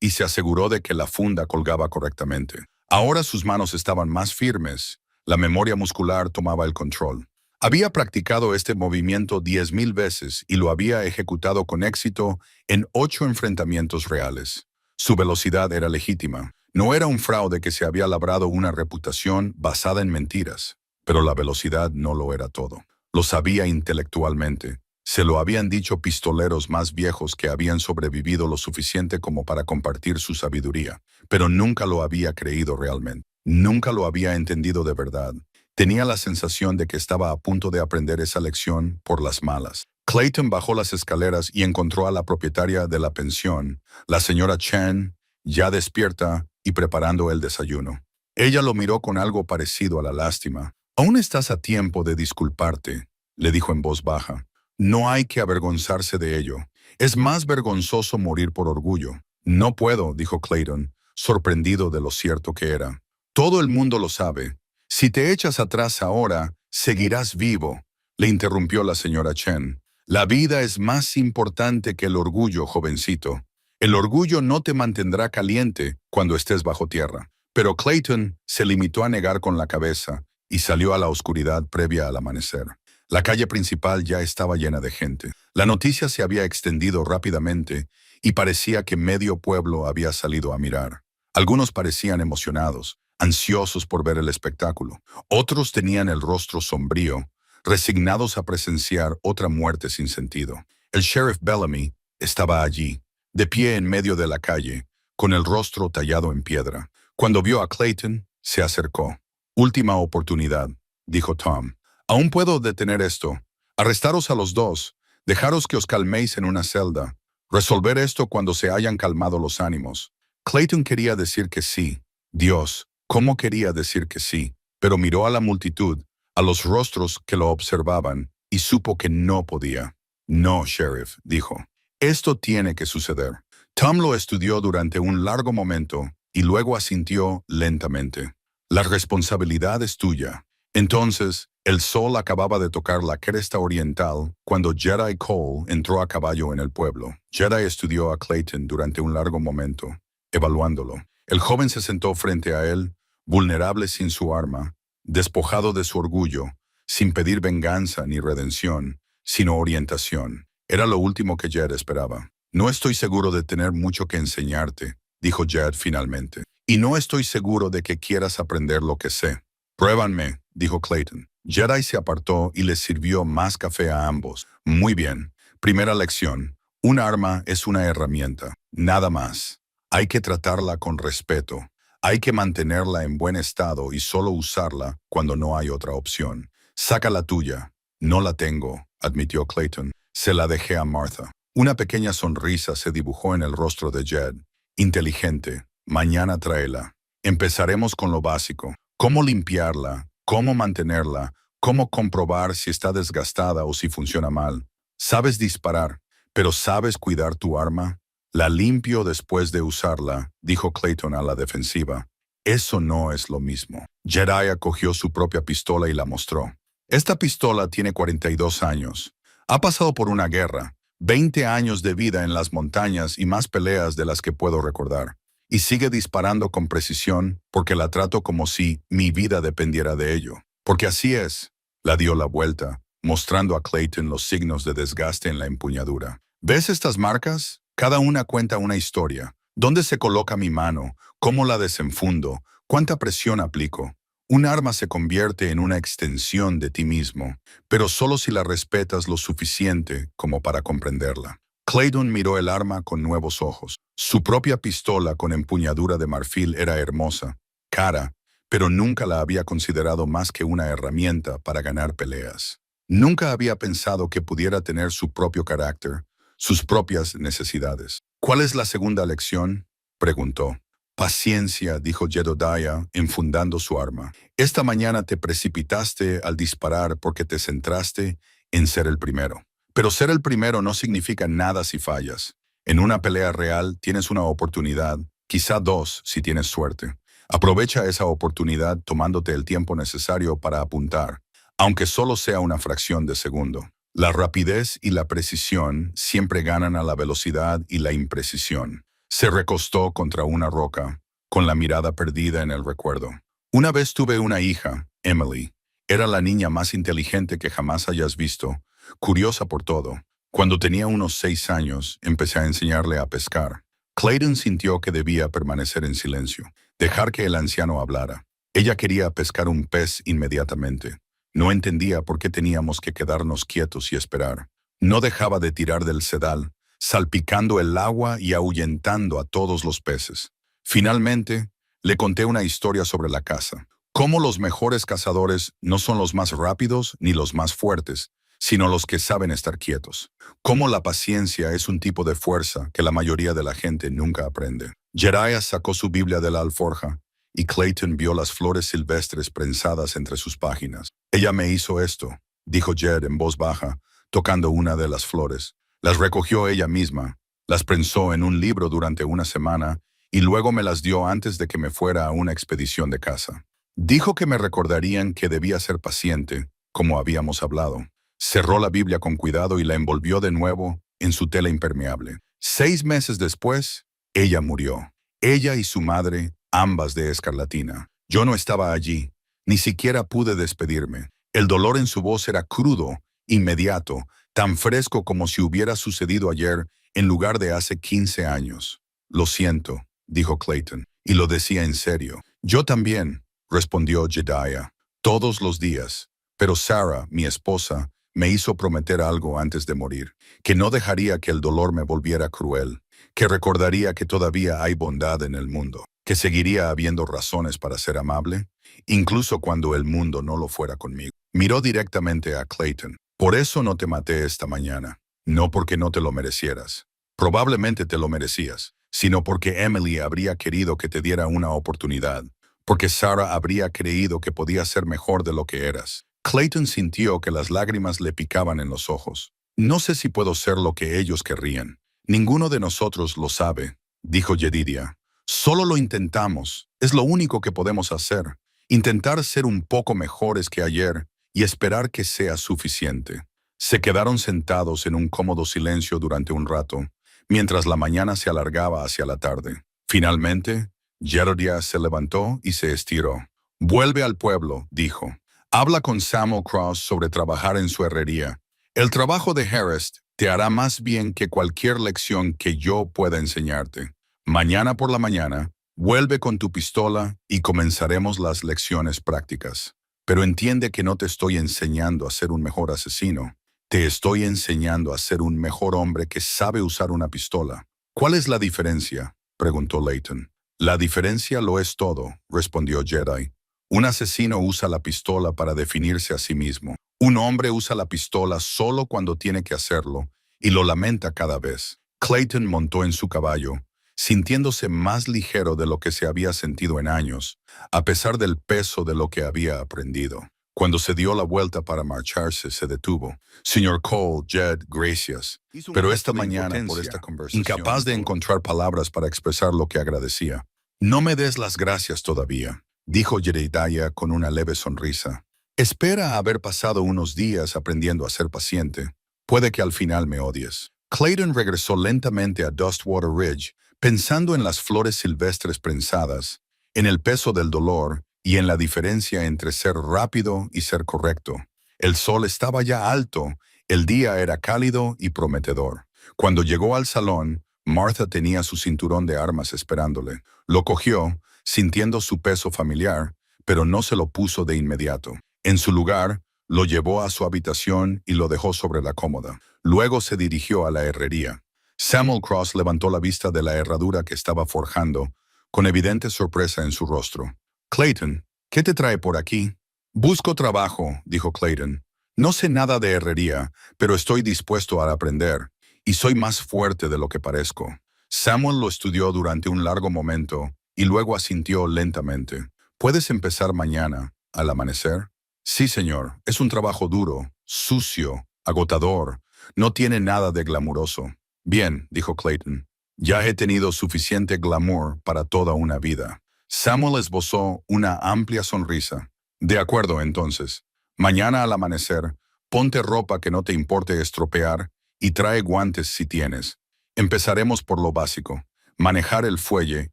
y se aseguró de que la funda colgaba correctamente. Ahora sus manos estaban más firmes, la memoria muscular tomaba el control. Había practicado este movimiento 10,000 veces y lo había ejecutado con éxito en 8 enfrentamientos reales. Su velocidad era legítima. No era un fraude que se había labrado una reputación basada en mentiras, pero la velocidad no lo era todo. Lo sabía intelectualmente. Se lo habían dicho pistoleros más viejos que habían sobrevivido lo suficiente como para compartir su sabiduría, pero nunca lo había creído realmente. Nunca lo había entendido de verdad. Tenía la sensación de que estaba a punto de aprender esa lección por las malas. Clayton bajó las escaleras y encontró a la propietaria de la pensión, la señora Chen, ya despierta y preparando el desayuno. Ella lo miró con algo parecido a la lástima. Aún estás a tiempo de disculparte, le dijo en voz baja. No hay que avergonzarse de ello. Es más vergonzoso morir por orgullo. No puedo, dijo Clayton, sorprendido de lo cierto que era. Todo el mundo lo sabe. Si te echas atrás ahora, seguirás vivo, le interrumpió la señora Chen. La vida es más importante que el orgullo, jovencito. El orgullo no te mantendrá caliente cuando estés bajo tierra. Pero Clayton se limitó a negar con la cabeza y salió a la oscuridad previa al amanecer. La calle principal ya estaba llena de gente. La noticia se había extendido rápidamente y parecía que medio pueblo había salido a mirar. Algunos parecían emocionados, ansiosos por ver el espectáculo. Otros tenían el rostro sombrío, resignados a presenciar otra muerte sin sentido. El sheriff Bellamy estaba allí, de pie en medio de la calle, con el rostro tallado en piedra. Cuando vio a Clayton, se acercó. Última oportunidad, dijo Tom. Aún puedo detener esto. Arrestaros a los dos. Dejaros que os calméis en una celda. Resolver esto cuando se hayan calmado los ánimos. Clayton quería decir que sí. Dios, ¿cómo quería decir que sí? Pero miró a la multitud, a los rostros que lo observaban, y supo que no podía. No, sheriff, dijo. Esto tiene que suceder. Tom lo estudió durante un largo momento y luego asintió lentamente. La responsabilidad es tuya. Entonces, el sol acababa de tocar la cresta oriental cuando Jedi Cole entró a caballo en el pueblo. Jedi estudió a Clayton durante un largo momento, evaluándolo. El joven se sentó frente a él, vulnerable sin su arma, despojado de su orgullo, sin pedir venganza ni redención, sino orientación. Era lo último que Jed esperaba. No estoy seguro de tener mucho que enseñarte, dijo Jed finalmente. Y no estoy seguro de que quieras aprender lo que sé. Pruébanme, dijo Clayton. Jedi se apartó y les sirvió más café a ambos. Muy bien. Primera lección. Un arma es una herramienta, nada más. Hay que tratarla con respeto. Hay que mantenerla en buen estado y solo usarla cuando no hay otra opción. Saca la tuya. No la tengo, admitió Clayton. Se la dejé a Martha. Una pequeña sonrisa se dibujó en el rostro de Jed. Inteligente. Mañana tráela. Empezaremos con lo básico. ¿Cómo limpiarla? ¿Cómo mantenerla? ¿Cómo comprobar si está desgastada o si funciona mal? Sabes disparar, pero ¿sabes cuidar tu arma? La limpio después de usarla, dijo Clayton a la defensiva. Eso no es lo mismo. Jedi cogió su propia pistola y la mostró. Esta pistola tiene 42 años. Ha pasado por una guerra, 20 años de vida en las montañas y más peleas de las que puedo recordar. Y sigue disparando con precisión porque la trato como si mi vida dependiera de ello. Porque así es. La dio la vuelta, mostrando a Clayton los signos de desgaste en la empuñadura. ¿Ves estas marcas? Cada una cuenta una historia. ¿Dónde se coloca mi mano? ¿Cómo la desenfundo? ¿Cuánta presión aplico? Un arma se convierte en una extensión de ti mismo, pero solo si la respetas lo suficiente como para comprenderla. Clayton miró el arma con nuevos ojos. Su propia pistola con empuñadura de marfil era hermosa, cara, pero nunca la había considerado más que una herramienta para ganar peleas. Nunca había pensado que pudiera tener su propio carácter, sus propias necesidades. ¿Cuál es la segunda lección?, preguntó. Paciencia, dijo Jedediah, enfundando su arma. Esta mañana te precipitaste al disparar porque te centraste en ser el primero. Pero ser el primero no significa nada si fallas. En una pelea real tienes una oportunidad, quizá dos si tienes suerte. Aprovecha esa oportunidad tomándote el tiempo necesario para apuntar, aunque solo sea una fracción de segundo. La rapidez y la precisión siempre ganan a la velocidad y la imprecisión. Se recostó contra una roca, con la mirada perdida en el recuerdo. Una vez tuve una hija, Emily. Era la niña más inteligente que jamás hayas visto, curiosa por todo. Cuando tenía unos 6 años, empecé a enseñarle a pescar. Clayton sintió que debía permanecer en silencio, dejar que el anciano hablara. Ella quería pescar un pez inmediatamente. No entendía por qué teníamos que quedarnos quietos y esperar. No dejaba de tirar del sedal, salpicando el agua y ahuyentando a todos los peces. Finalmente, le conté una historia sobre la caza. Cómo los mejores cazadores no son los más rápidos ni los más fuertes, sino los que saben estar quietos. Cómo la paciencia es un tipo de fuerza que la mayoría de la gente nunca aprende. Jediah sacó su Biblia de la alforja y Clayton vio las flores silvestres prensadas entre sus páginas. Ella me hizo esto, dijo Jed en voz baja, tocando una de las flores. Las recogió ella misma, las prensó en un libro durante una semana y luego me las dio antes de que me fuera a una expedición de caza. Dijo que me recordarían que debía ser paciente, como habíamos hablado. Cerró la Biblia con cuidado y la envolvió de nuevo en su tela impermeable. 6 meses después, ella murió. Ella y su madre, ambas de escarlatina. Yo no estaba allí, ni siquiera pude despedirme. El dolor en su voz era crudo, inmediato, tan fresco como si hubiera sucedido ayer en lugar de hace 15 años. Lo siento, dijo Clayton, y lo decía en serio. Yo también, respondió Jedediah, todos los días. Pero Sarah, mi esposa, me hizo prometer algo antes de morir, que no dejaría que el dolor me volviera cruel, que recordaría que todavía hay bondad en el mundo, que seguiría habiendo razones para ser amable, incluso cuando el mundo no lo fuera conmigo. Miró directamente a Clayton. Por eso no te maté esta mañana, no porque no te lo merecieras. Probablemente te lo merecías, sino porque Emily habría querido que te diera una oportunidad, porque Sarah habría creído que podías ser mejor de lo que eras. Clayton sintió que las lágrimas le picaban en los ojos. No sé si puedo ser lo que ellos querrían. Ninguno de nosotros lo sabe, dijo Jedediah. Solo lo intentamos. Es lo único que podemos hacer. Intentar ser un poco mejores que ayer y esperar que sea suficiente. Se quedaron sentados en un cómodo silencio durante un rato, mientras la mañana se alargaba hacia la tarde. Finalmente, Jedediah se levantó y se estiró. Vuelve al pueblo, dijo. Habla con Samuel Cross sobre trabajar en su herrería. El trabajo de Harris te hará más bien que cualquier lección que yo pueda enseñarte. Mañana por la mañana, vuelve con tu pistola y comenzaremos las lecciones prácticas. Pero entiende que no te estoy enseñando a ser un mejor asesino. Te estoy enseñando a ser un mejor hombre que sabe usar una pistola. ¿Cuál es la diferencia?, preguntó Layton. La diferencia lo es todo, respondió Jedi. Un asesino usa la pistola para definirse a sí mismo. Un hombre usa la pistola solo cuando tiene que hacerlo y lo lamenta cada vez. Clayton montó en su caballo, sintiéndose más ligero de lo que se había sentido en años, a pesar del peso de lo que había aprendido. Cuando se dio la vuelta para marcharse, se detuvo. Señor Cole, Jed, gracias. Pero esta mañana, por esta conversación, incapaz de encontrar palabras para expresar lo que agradecía. No me des las gracias todavía, dijo Jedediah con una leve sonrisa. Espera a haber pasado unos días aprendiendo a ser paciente. Puede que al final me odies. Clayton regresó lentamente a Dustwater Ridge, pensando en las flores silvestres prensadas, en el peso del dolor y en la diferencia entre ser rápido y ser correcto. El sol estaba ya alto, el día era cálido y prometedor. Cuando llegó al salón, Martha tenía su cinturón de armas esperándole. Lo cogió, sintiendo su peso familiar, pero no se lo puso de inmediato. En su lugar, lo llevó a su habitación y lo dejó sobre la cómoda. Luego se dirigió a la herrería. Samuel Cross levantó la vista de la herradura que estaba forjando, con evidente sorpresa en su rostro. «Clayton, ¿qué te trae por aquí?» «Busco trabajo», dijo Clayton. «No sé nada de herrería, pero estoy dispuesto a aprender, y soy más fuerte de lo que parezco». Samuel lo estudió durante un largo momento, y luego asintió lentamente. «¿Puedes empezar mañana, al amanecer?» «Sí, señor. Es un trabajo duro, sucio, agotador. No tiene nada de glamuroso». «Bien», dijo Clayton. «Ya he tenido suficiente glamour para toda una vida». Samuel esbozó una amplia sonrisa. «De acuerdo, entonces. Mañana al amanecer, ponte ropa que no te importe estropear y trae guantes si tienes. Empezaremos por lo básico, manejar el fuelle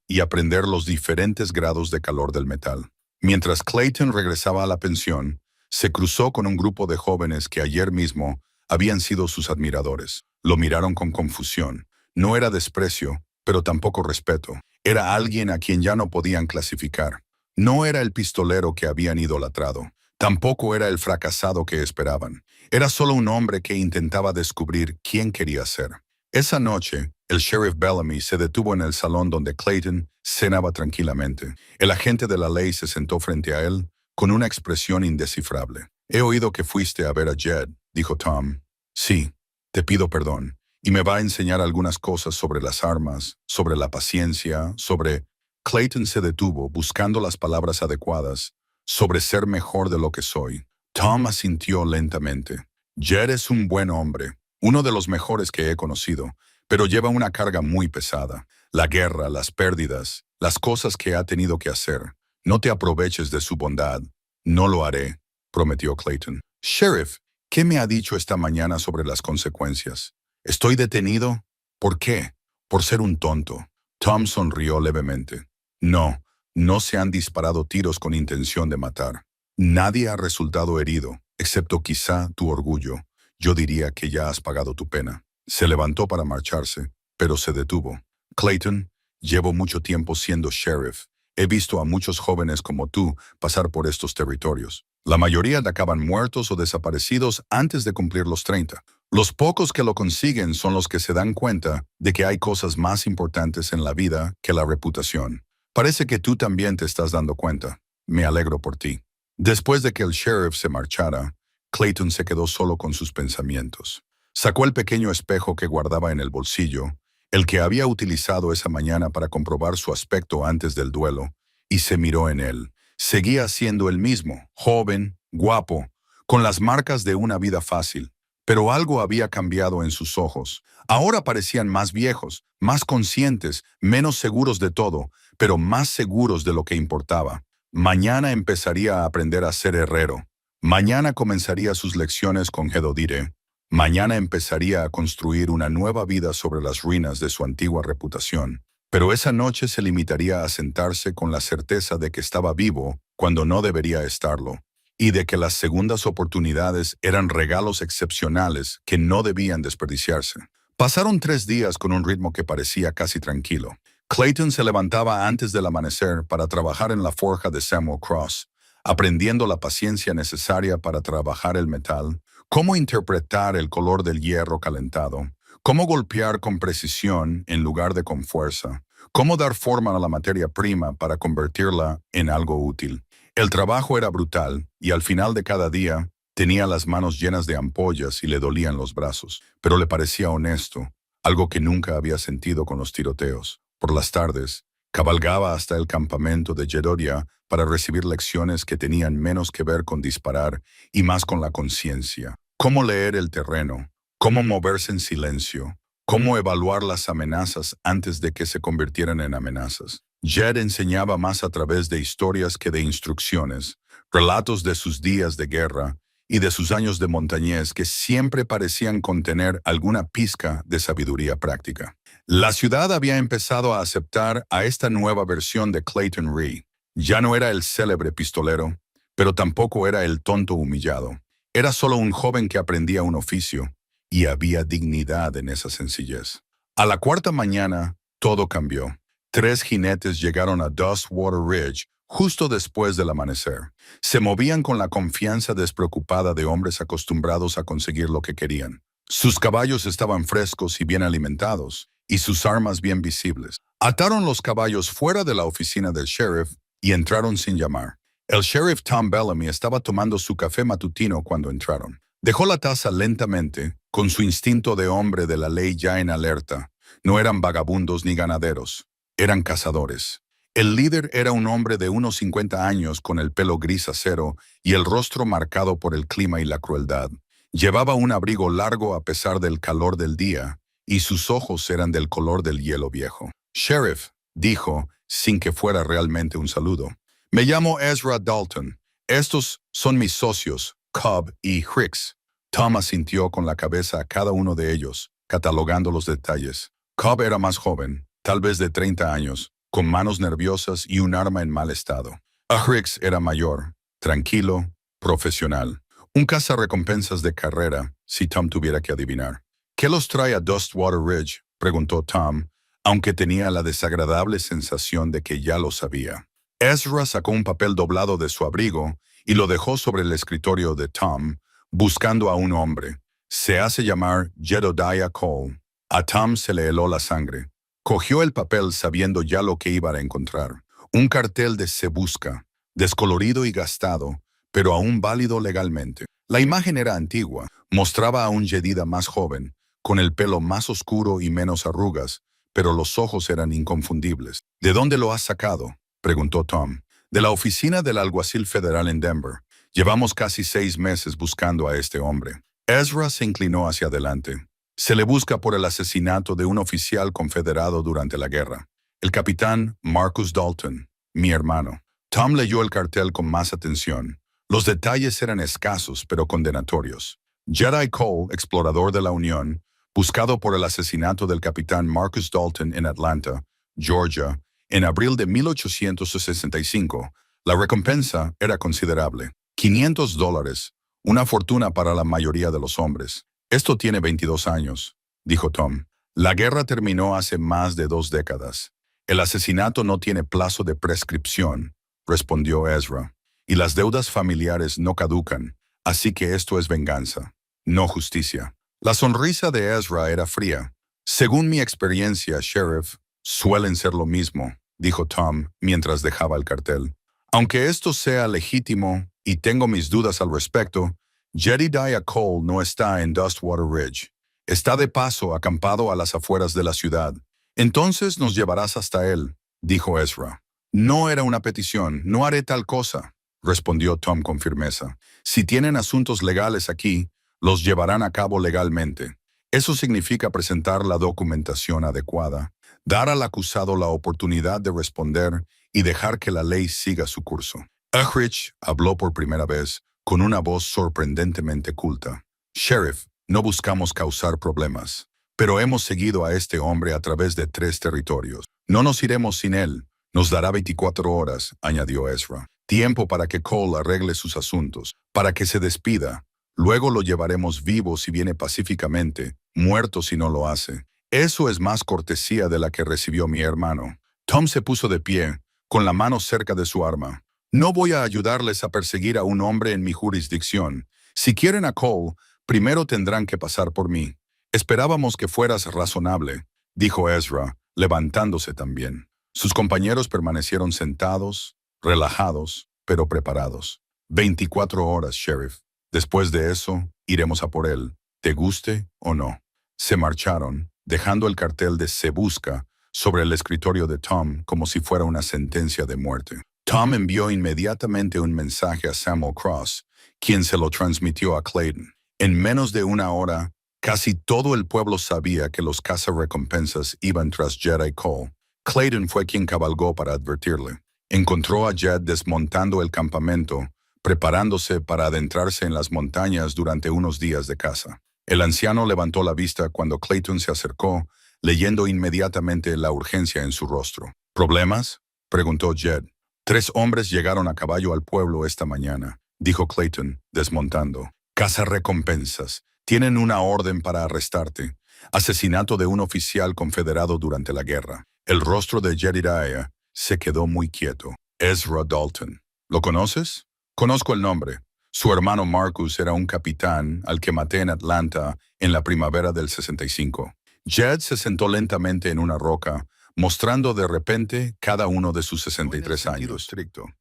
y aprender los diferentes grados de calor del metal». Mientras Clayton regresaba a la pensión, se cruzó con un grupo de jóvenes que ayer mismo habían sido sus admiradores. Lo miraron con confusión. No era desprecio, pero tampoco respeto. Era alguien a quien ya no podían clasificar. No era el pistolero que habían idolatrado. Tampoco era el fracasado que esperaban. Era solo un hombre que intentaba descubrir quién quería ser. Esa noche, el sheriff Bellamy se detuvo en el salón donde Clayton cenaba tranquilamente. El agente de la ley se sentó frente a él con una expresión indescifrable. «He oído que fuiste a ver a Jed», dijo Tom. «Sí, te pido perdón. Y me va a enseñar algunas cosas sobre las armas, sobre la paciencia, sobre...» Clayton se detuvo buscando las palabras adecuadas sobre ser mejor de lo que soy. Tom asintió lentamente. Jed es un buen hombre, uno de los mejores que he conocido, pero lleva una carga muy pesada. La guerra, las pérdidas, las cosas que ha tenido que hacer. No te aproveches de su bondad. No lo haré, prometió Clayton. Sheriff, ¿qué me ha dicho esta mañana sobre las consecuencias? ¿Estoy detenido? ¿Por qué? Por ser un tonto. Tom sonrió levemente. No, no se han disparado tiros con intención de matar. Nadie ha resultado herido, excepto quizá tu orgullo. Yo diría que ya has pagado tu pena. Se levantó para marcharse, pero se detuvo. Clayton, llevo mucho tiempo siendo sheriff. He visto a muchos jóvenes como tú pasar por estos territorios. La mayoría acaban muertos o desaparecidos antes de cumplir los 30. Los pocos que lo consiguen son los que se dan cuenta de que hay cosas más importantes en la vida que la reputación. Parece que tú también te estás dando cuenta. Me alegro por ti. Después de que el sheriff se marchara, Clayton se quedó solo con sus pensamientos. Sacó el pequeño espejo que guardaba en el bolsillo, el que había utilizado esa mañana para comprobar su aspecto antes del duelo, y se miró en él. Seguía siendo el mismo, joven, guapo, con las marcas de una vida fácil. Pero algo había cambiado en sus ojos. Ahora parecían más viejos, más conscientes, menos seguros de todo, pero más seguros de lo que importaba. Mañana empezaría a aprender a ser herrero. Mañana comenzaría sus lecciones con Gedodire. Mañana empezaría a construir una nueva vida sobre las ruinas de su antigua reputación. Pero esa noche se limitaría a sentarse con la certeza de que estaba vivo cuando no debería estarlo, y de que las segundas oportunidades eran regalos excepcionales que no debían desperdiciarse. Pasaron 3 días con un ritmo que parecía casi tranquilo. Clayton se levantaba antes del amanecer para trabajar en la forja de Samuel Cross, aprendiendo la paciencia necesaria para trabajar el metal, cómo interpretar el color del hierro calentado, cómo golpear con precisión en lugar de con fuerza, cómo dar forma a la materia prima para convertirla en algo útil. El trabajo era brutal y al final de cada día tenía las manos llenas de ampollas y le dolían los brazos, pero le parecía honesto, algo que nunca había sentido con los tiroteos. Por las tardes, cabalgaba hasta el campamento de Gedoria para recibir lecciones que tenían menos que ver con disparar y más con la conciencia. Cómo leer el terreno, cómo moverse en silencio, cómo evaluar las amenazas antes de que se convirtieran en amenazas. Jed enseñaba más a través de historias que de instrucciones, relatos de sus días de guerra y de sus años de montañés que siempre parecían contener alguna pizca de sabiduría práctica. La ciudad había empezado a aceptar a esta nueva versión de Clayton Rhee. Ya no era el célebre pistolero, pero tampoco era el tonto humillado. Era solo un joven que aprendía un oficio, y había dignidad en esa sencillez. A la 4ª mañana, todo cambió. 3 jinetes llegaron a Dustwater Ridge justo después del amanecer. Se movían con la confianza despreocupada de hombres acostumbrados a conseguir lo que querían. Sus caballos estaban frescos y bien alimentados, y sus armas bien visibles. Ataron los caballos fuera de la oficina del sheriff y entraron sin llamar. El sheriff Tom Bellamy estaba tomando su café matutino cuando entraron. Dejó la taza lentamente, con su instinto de hombre de la ley ya en alerta. No eran vagabundos ni ganaderos, eran cazadores. El líder era un hombre de unos 50 años con el pelo gris acero y el rostro marcado por el clima y la crueldad. Llevaba un abrigo largo a pesar del calor del día, y sus ojos eran del color del hielo viejo. «Sheriff», dijo, sin que fuera realmente un saludo. «Me llamo Ezra Dalton. Estos son mis socios, Cobb y Hicks». Tom asintió con la cabeza a cada uno de ellos, catalogando los detalles. Cobb era más joven, tal vez de 30 años, con manos nerviosas y un arma en mal estado. Hicks era mayor, tranquilo, profesional. Un cazarrecompensas de carrera, si Tom tuviera que adivinar. «¿Qué los trae a Dustwater Ridge?», preguntó Tom, aunque tenía la desagradable sensación de que ya lo sabía. Ezra sacó un papel doblado de su abrigo y lo dejó sobre el escritorio de Tom, buscando a un hombre. «Se hace llamar Jedediah Cole». A Tom se le heló la sangre. Cogió el papel sabiendo ya lo que iba a encontrar. Un cartel de Se Busca, descolorido y gastado, pero aún válido legalmente. La imagen era antigua, mostraba a un Jedida más joven, con el pelo más oscuro y menos arrugas, pero los ojos eran inconfundibles. ¿De dónde lo has sacado?, preguntó Tom. De la oficina del alguacil federal en Denver. Llevamos casi 6 meses buscando a este hombre. Ezra se inclinó hacia adelante. Se le busca por el asesinato de un oficial confederado durante la guerra. El capitán Marcus Dalton, mi hermano. Tom leyó el cartel con más atención. Los detalles eran escasos, pero condenatorios. Jedi Cole, explorador de la Unión, buscado por el asesinato del capitán Marcus Dalton en Atlanta, Georgia, en abril de 1865. La recompensa era considerable. $500, una fortuna para la mayoría de los hombres. Esto tiene 22 años, dijo Tom. La guerra terminó hace más de 2 décadas. El asesinato no tiene plazo de prescripción, respondió Ezra, y las deudas familiares no caducan, así que esto es venganza, no justicia. La sonrisa de Ezra era fría. Según mi experiencia, Sheriff, suelen ser lo mismo, dijo Tom mientras dejaba el cartel. Aunque esto sea legítimo y tengo mis dudas al respecto, Jedediah Cole no está en Dustwater Ridge. Está de paso acampado a las afueras de la ciudad. Entonces nos llevarás hasta él, dijo Ezra. No era una petición, no haré tal cosa, respondió Tom con firmeza. Si tienen asuntos legales aquí, los llevarán a cabo legalmente. Eso significa presentar la documentación adecuada, dar al acusado la oportunidad de responder y dejar que la ley siga su curso. Uhrich habló por primera vez con una voz sorprendentemente culta. Sheriff, no buscamos causar problemas, pero hemos seguido a este hombre a través de 3 territorios. No nos iremos sin él. Nos dará 24 horas, añadió Ezra. Tiempo para que Cole arregle sus asuntos, para que se despida. Luego lo llevaremos vivo si viene pacíficamente, muerto si no lo hace. Eso es más cortesía de la que recibió mi hermano. Tom se puso de pie, con la mano cerca de su arma. No voy a ayudarles a perseguir a un hombre en mi jurisdicción. Si quieren a Cole, primero tendrán que pasar por mí. Esperábamos que fueras razonable, dijo Ezra, levantándose también. Sus compañeros permanecieron sentados, relajados, pero preparados. 24 horas, Sheriff. Después de eso, iremos a por él, te guste o no. Se marcharon, dejando el cartel de Se Busca sobre el escritorio de Tom como si fuera una sentencia de muerte. Tom envió inmediatamente un mensaje a Samuel Cross, quien se lo transmitió a Clayton. En menos de 1 hora, casi todo el pueblo sabía que los cazarrecompensas iban tras Jedi Cole. Clayton fue quien cabalgó para advertirle. Encontró a Jed desmontando el campamento, preparándose para adentrarse en las montañas durante unos días de caza. El anciano levantó la vista cuando Clayton se acercó, leyendo inmediatamente la urgencia en su rostro. ¿Problemas?, preguntó Jed. 3 hombres llegaron a caballo al pueblo esta mañana, dijo Clayton, desmontando. Cazarrecompensas. Tienen una orden para arrestarte. Asesinato de un oficial confederado durante la guerra. El rostro de Jedediah se quedó muy quieto. Ezra Dalton. ¿Lo conoces? Conozco el nombre. Su hermano Marcus era un capitán al que maté en Atlanta en la primavera del 65. Jed se sentó lentamente en una roca, mostrando de repente cada uno de sus 63 años.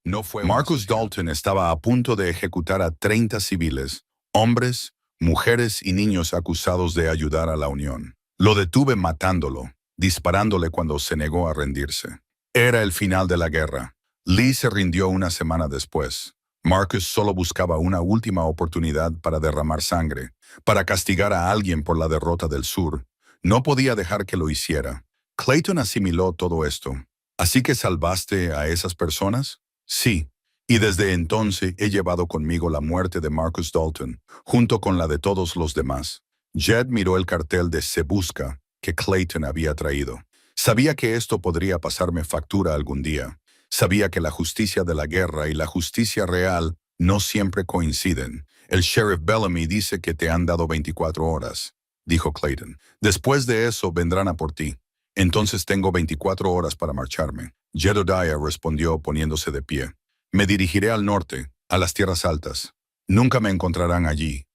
No fue Marcus Dalton estaba a punto de ejecutar a 30 civiles, hombres, mujeres y niños acusados de ayudar a la Unión. Lo detuve matándolo, disparándole cuando se negó a rendirse. Era el final de la guerra. Lee se rindió una semana después. Marcus solo buscaba una última oportunidad para derramar sangre, para castigar a alguien por la derrota del sur. No podía dejar que lo hiciera. Clayton asimiló todo esto. ¿Así que salvaste a esas personas? Sí. Y desde entonces he llevado conmigo la muerte de Marcus Dalton, junto con la de todos los demás. Jed miró el cartel de Se Busca que Clayton había traído. Sabía que esto podría pasarme factura algún día. Sabía que la justicia de la guerra y la justicia real no siempre coinciden. El sheriff Bellamy dice que te han dado 24 horas, dijo Clayton. Después de eso vendrán a por ti. Entonces tengo 24 horas para marcharme. Jedediah respondió poniéndose de pie. Me dirigiré al norte, a las tierras altas. Nunca me encontrarán allí,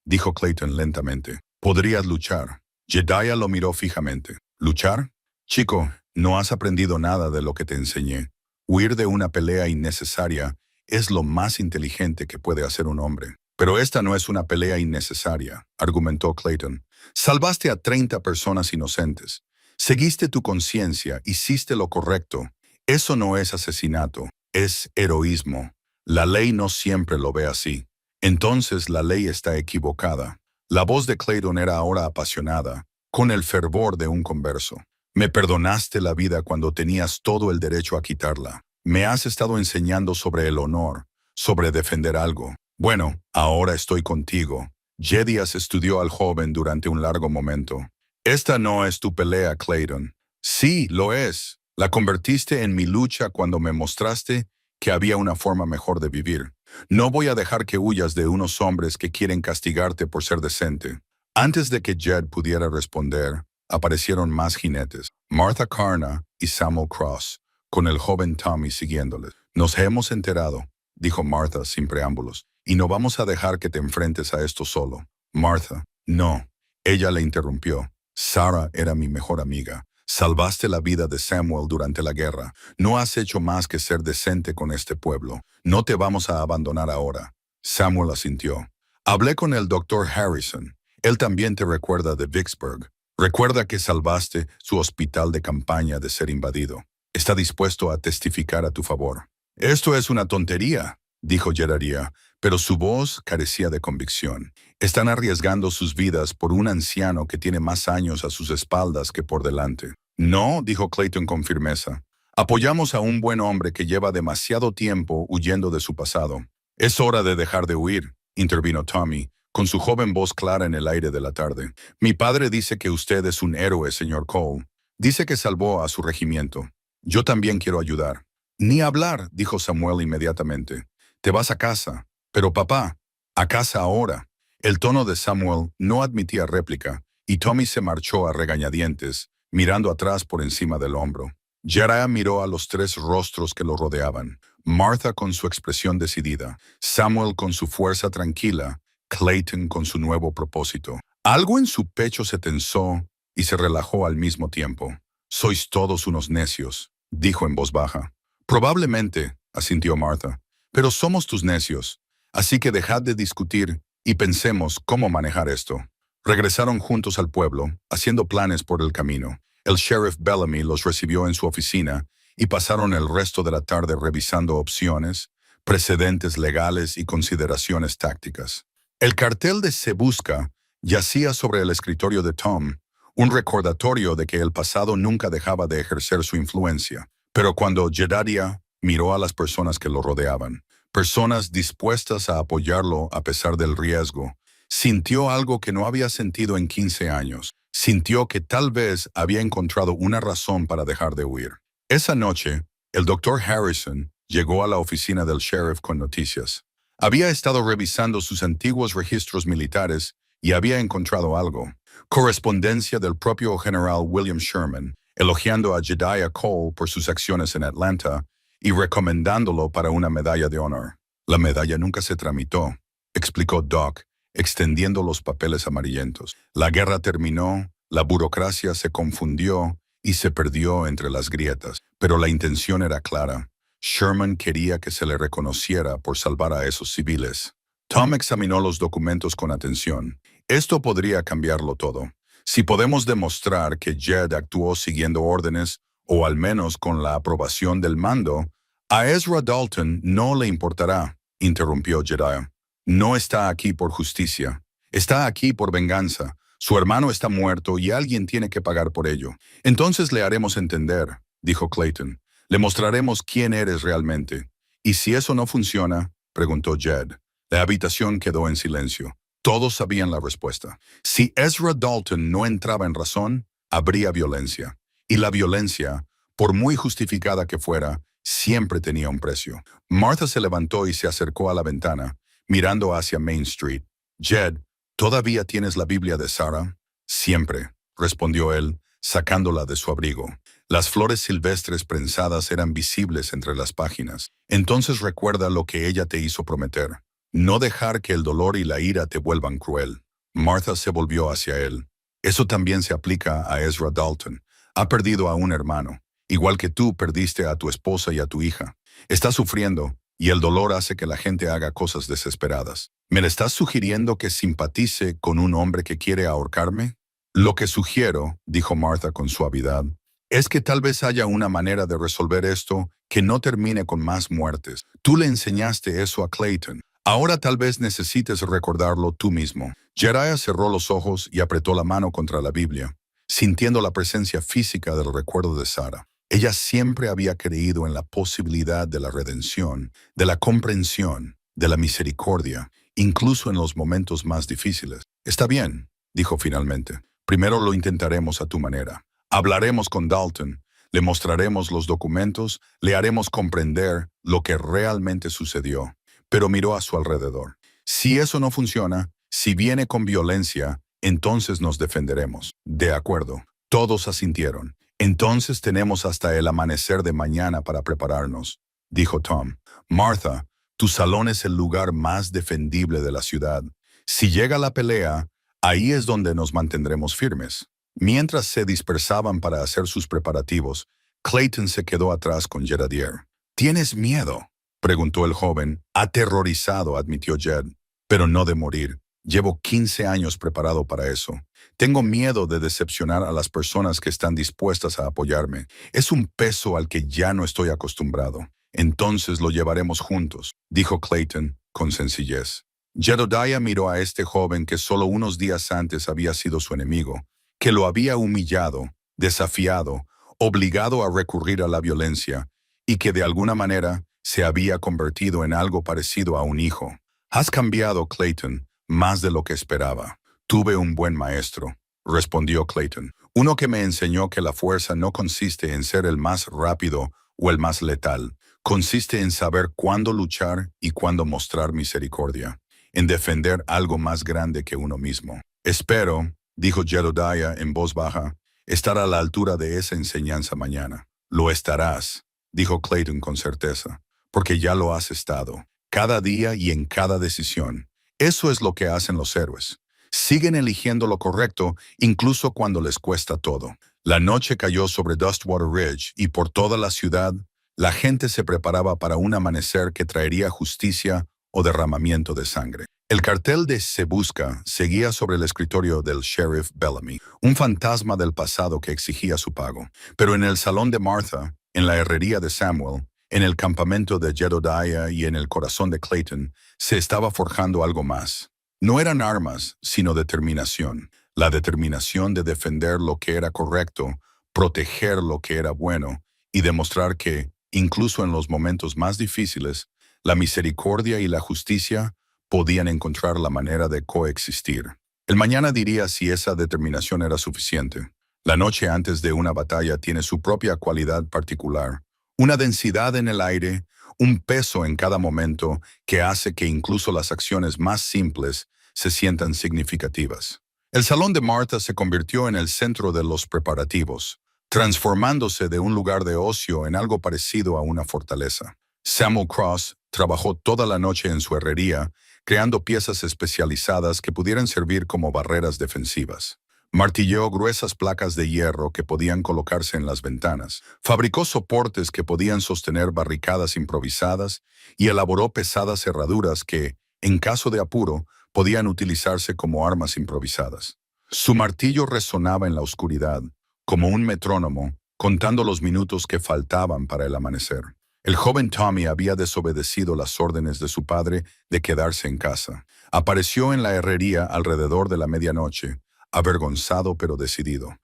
dijo Clayton lentamente. Podrías luchar. Jedediah lo miró fijamente. ¿Luchar? Chico, no has aprendido nada de lo que te enseñé. Huir de una pelea innecesaria es lo más inteligente que puede hacer un hombre. Pero esta no es una pelea innecesaria, argumentó Clayton. Salvaste a 30 personas inocentes. Seguiste tu conciencia, hiciste lo correcto. Eso no es asesinato, es heroísmo. La ley no siempre lo ve así. Entonces la ley está equivocada. La voz de Clayton era ahora apasionada, con el fervor de un converso. Me perdonaste la vida cuando tenías todo el derecho a quitarla. Me has estado enseñando sobre el honor, sobre defender algo. Bueno, ahora estoy contigo. Jedias estudió al joven durante un largo momento. Esta no es tu pelea, Clayton. Sí, lo es. La convertiste en mi lucha cuando me mostraste que había una forma mejor de vivir. No voy a dejar que huyas de unos hombres que quieren castigarte por ser decente. Antes de que Jed pudiera responder, aparecieron más jinetes, Martha Carna y Samuel Cross, con el joven Tommy siguiéndoles. Nos hemos enterado, dijo Martha sin preámbulos, y no vamos a dejar que te enfrentes a esto solo. Martha, no. Ella le interrumpió. Sarah era mi mejor amiga. Salvaste la vida de Samuel durante la guerra. No has hecho más que ser decente con este pueblo. No te vamos a abandonar ahora. Samuel asintió. Hablé con el doctor Harrison. Él también te recuerda de Vicksburg. Recuerda que salvaste su hospital de campaña de ser invadido. Está dispuesto a testificar a tu favor. Esto es una tontería, dijo Jedediah, pero su voz carecía de convicción. Están arriesgando sus vidas por un anciano que tiene más años a sus espaldas que por delante. No, dijo Clayton con firmeza. Apoyamos a un buen hombre que lleva demasiado tiempo huyendo de su pasado. Es hora de dejar de huir, intervino Tommy, con su joven voz clara en el aire de la tarde. Mi padre dice que usted es un héroe, señor Cole. Dice que salvó a su regimiento. Yo también quiero ayudar. Ni hablar, dijo Samuel inmediatamente. Te vas a casa. Pero papá, a casa ahora. El tono de Samuel no admitía réplica, y Tommy se marchó a regañadientes, mirando atrás por encima del hombro. Jedediah miró a los tres rostros que lo rodeaban. Martha con su expresión decidida, Samuel con su fuerza tranquila, Clayton con su nuevo propósito. Algo en su pecho se tensó y se relajó al mismo tiempo. Sois todos unos necios, dijo en voz baja. Probablemente, asintió Martha, pero somos tus necios, así que dejad de discutir y pensemos cómo manejar esto. Regresaron juntos al pueblo, haciendo planes por el camino. El sheriff Bellamy los recibió en su oficina y pasaron el resto de la tarde revisando opciones, precedentes legales y consideraciones tácticas. El cartel de Se Busca yacía sobre el escritorio de Tom, un recordatorio de que el pasado nunca dejaba de ejercer su influencia. Pero cuando Jedediah miró a las personas que lo rodeaban, personas dispuestas a apoyarlo a pesar del riesgo, sintió algo que no había sentido en 15 años. Sintió que tal vez había encontrado una razón para dejar de huir. Esa noche, el doctor Harrison llegó a la oficina del sheriff con noticias. Había estado revisando sus antiguos registros militares y había encontrado algo. Correspondencia del propio general William Sherman, elogiando a Jedediah Cole por sus acciones en Atlanta y recomendándolo para una medalla de honor. La medalla nunca se tramitó, explicó Doc, extendiendo los papeles amarillentos. La guerra terminó, la burocracia se confundió y se perdió entre las grietas, pero la intención era clara. Sherman quería que se le reconociera por salvar a esos civiles. Tom examinó los documentos con atención. Esto podría cambiarlo todo. Si podemos demostrar que Jed actuó siguiendo órdenes, o al menos con la aprobación del mando, a Ezra Dalton no le importará, interrumpió Jedediah. No está aquí por justicia. Está aquí por venganza. Su hermano está muerto y alguien tiene que pagar por ello. Entonces le haremos entender, dijo Clayton. Le mostraremos quién eres realmente. ¿Y si eso no funciona?, preguntó Jed. La habitación quedó en silencio. Todos sabían la respuesta. Si Ezra Dalton no entraba en razón, habría violencia. Y la violencia, por muy justificada que fuera, siempre tenía un precio. Martha se levantó y se acercó a la ventana, mirando hacia Main Street. Jed, ¿todavía tienes la Biblia de Sarah? Siempre, respondió él, sacándola de su abrigo. Las flores silvestres prensadas eran visibles entre las páginas. Entonces recuerda lo que ella te hizo prometer. No dejar que el dolor y la ira te vuelvan cruel. Martha se volvió hacia él. Eso también se aplica a Ezra Dalton. Ha perdido a un hermano. Igual que tú perdiste a tu esposa y a tu hija. Está sufriendo, y el dolor hace que la gente haga cosas desesperadas. ¿Me le estás sugiriendo que simpatice con un hombre que quiere ahorcarme? Lo que sugiero, dijo Martha con suavidad, es que tal vez haya una manera de resolver esto que no termine con más muertes. Tú le enseñaste eso a Clayton. Ahora tal vez necesites recordarlo tú mismo. Jediah cerró los ojos y apretó la mano contra la Biblia, sintiendo la presencia física del recuerdo de Sara. Ella siempre había creído en la posibilidad de la redención, de la comprensión, de la misericordia, incluso en los momentos más difíciles. Está bien, dijo finalmente. Primero lo intentaremos a tu manera. Hablaremos con Dalton, le mostraremos los documentos, le haremos comprender lo que realmente sucedió. Pero miró a su alrededor. Si eso no funciona, si viene con violencia, entonces nos defenderemos. De acuerdo. Todos asintieron. Entonces tenemos hasta el amanecer de mañana para prepararnos, dijo Tom. Martha, tu salón es el lugar más defendible de la ciudad. Si llega la pelea, ahí es donde nos mantendremos firmes. Mientras se dispersaban para hacer sus preparativos, Clayton se quedó atrás con Jedediah. ¿Tienes miedo?, preguntó el joven. Aterrorizado, admitió Jed, pero no de morir. Llevo 15 años preparado para eso. Tengo miedo de decepcionar a las personas que están dispuestas a apoyarme. Es un peso al que ya no estoy acostumbrado. Entonces lo llevaremos juntos, dijo Clayton con sencillez. Jedediah miró a este joven que solo unos días antes había sido su enemigo, que lo había humillado, desafiado, obligado a recurrir a la violencia y que de alguna manera se había convertido en algo parecido a un hijo. Has cambiado, Clayton, más de lo que esperaba. Tuve un buen maestro, respondió Clayton. Uno que me enseñó que la fuerza no consiste en ser el más rápido o el más letal. Consiste en saber cuándo luchar y cuándo mostrar misericordia, en defender algo más grande que uno mismo. Espero, dijo Jedediah en voz baja, estar a la altura de esa enseñanza mañana. Lo estarás, dijo Clayton con certeza, porque ya lo has estado, cada día y en cada decisión. Eso es lo que hacen los héroes. Siguen eligiendo lo correcto incluso cuando les cuesta todo. La noche cayó sobre Dustwater Ridge y por toda la ciudad, la gente se preparaba para un amanecer que traería justicia o derramamiento de sangre. El cartel de Se Busca seguía sobre el escritorio del sheriff Bellamy, un fantasma del pasado que exigía su pago. Pero en el salón de Martha, en la herrería de Samuel, en el campamento de Jedediah y en el corazón de Clayton, se estaba forjando algo más. No eran armas, sino determinación. La determinación de defender lo que era correcto, proteger lo que era bueno y demostrar que, incluso en los momentos más difíciles, la misericordia y la justicia podían encontrar la manera de coexistir. El mañana diría si esa determinación era suficiente. La noche antes de una batalla tiene su propia cualidad particular, una densidad en el aire, un peso en cada momento que hace que incluso las acciones más simples se sientan significativas. El salón de Martha se convirtió en el centro de los preparativos, transformándose de un lugar de ocio en algo parecido a una fortaleza. Samuel Cross trabajó toda la noche en su herrería, creando piezas especializadas que pudieran servir como barreras defensivas. Martilló gruesas placas de hierro que podían colocarse en las ventanas, fabricó soportes que podían sostener barricadas improvisadas y elaboró pesadas cerraduras que, en caso de apuro, podían utilizarse como armas improvisadas. Su martillo resonaba en la oscuridad, como un metrónomo, contando los minutos que faltaban para el amanecer. El joven Tommy había desobedecido las órdenes de su padre de quedarse en casa. Apareció en la herrería alrededor de la medianoche, avergonzado pero decidido.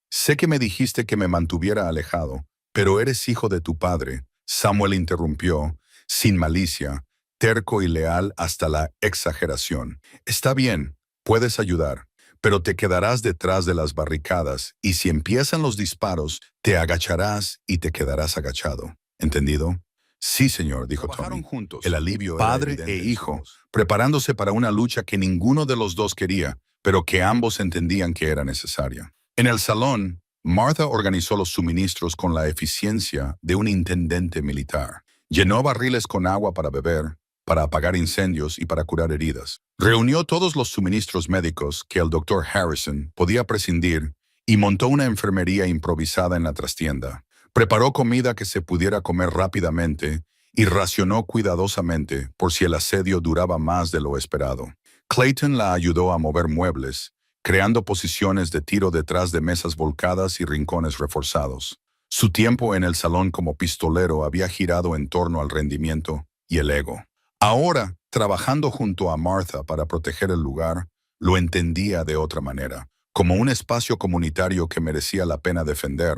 Sé que me dijiste que me mantuviera alejado, pero eres hijo de tu padre, Samuel interrumpió, sin malicia, terco y leal hasta la exageración. Está bien, puedes ayudar, pero te quedarás detrás de las barricadas y si empiezan los disparos, te agacharás y te quedarás agachado. ¿Entendido? Sí, señor, dijo Tommy.
Juntos,
El alivio
padre
era
e
evidente en su
hijo,
voz, preparándose para una lucha que ninguno de los dos quería, pero que ambos entendían que era necesaria. En el salón, Martha organizó los suministros con la eficiencia de un intendente militar. Llenó barriles con agua para beber, para apagar incendios y para curar heridas. Reunió todos los suministros médicos que el Dr. Harrison podía prescindir y montó una enfermería improvisada en la trastienda. Preparó comida que se pudiera comer rápidamente y racionó cuidadosamente por si el asedio duraba más de lo esperado. Clayton la ayudó a mover muebles, creando posiciones de tiro detrás de mesas volcadas y rincones reforzados. Su tiempo en el salón como pistolero había girado en torno al rendimiento y el ego. Ahora, trabajando junto a Martha para proteger el lugar, lo entendía de otra manera, como un espacio comunitario que merecía la pena defender,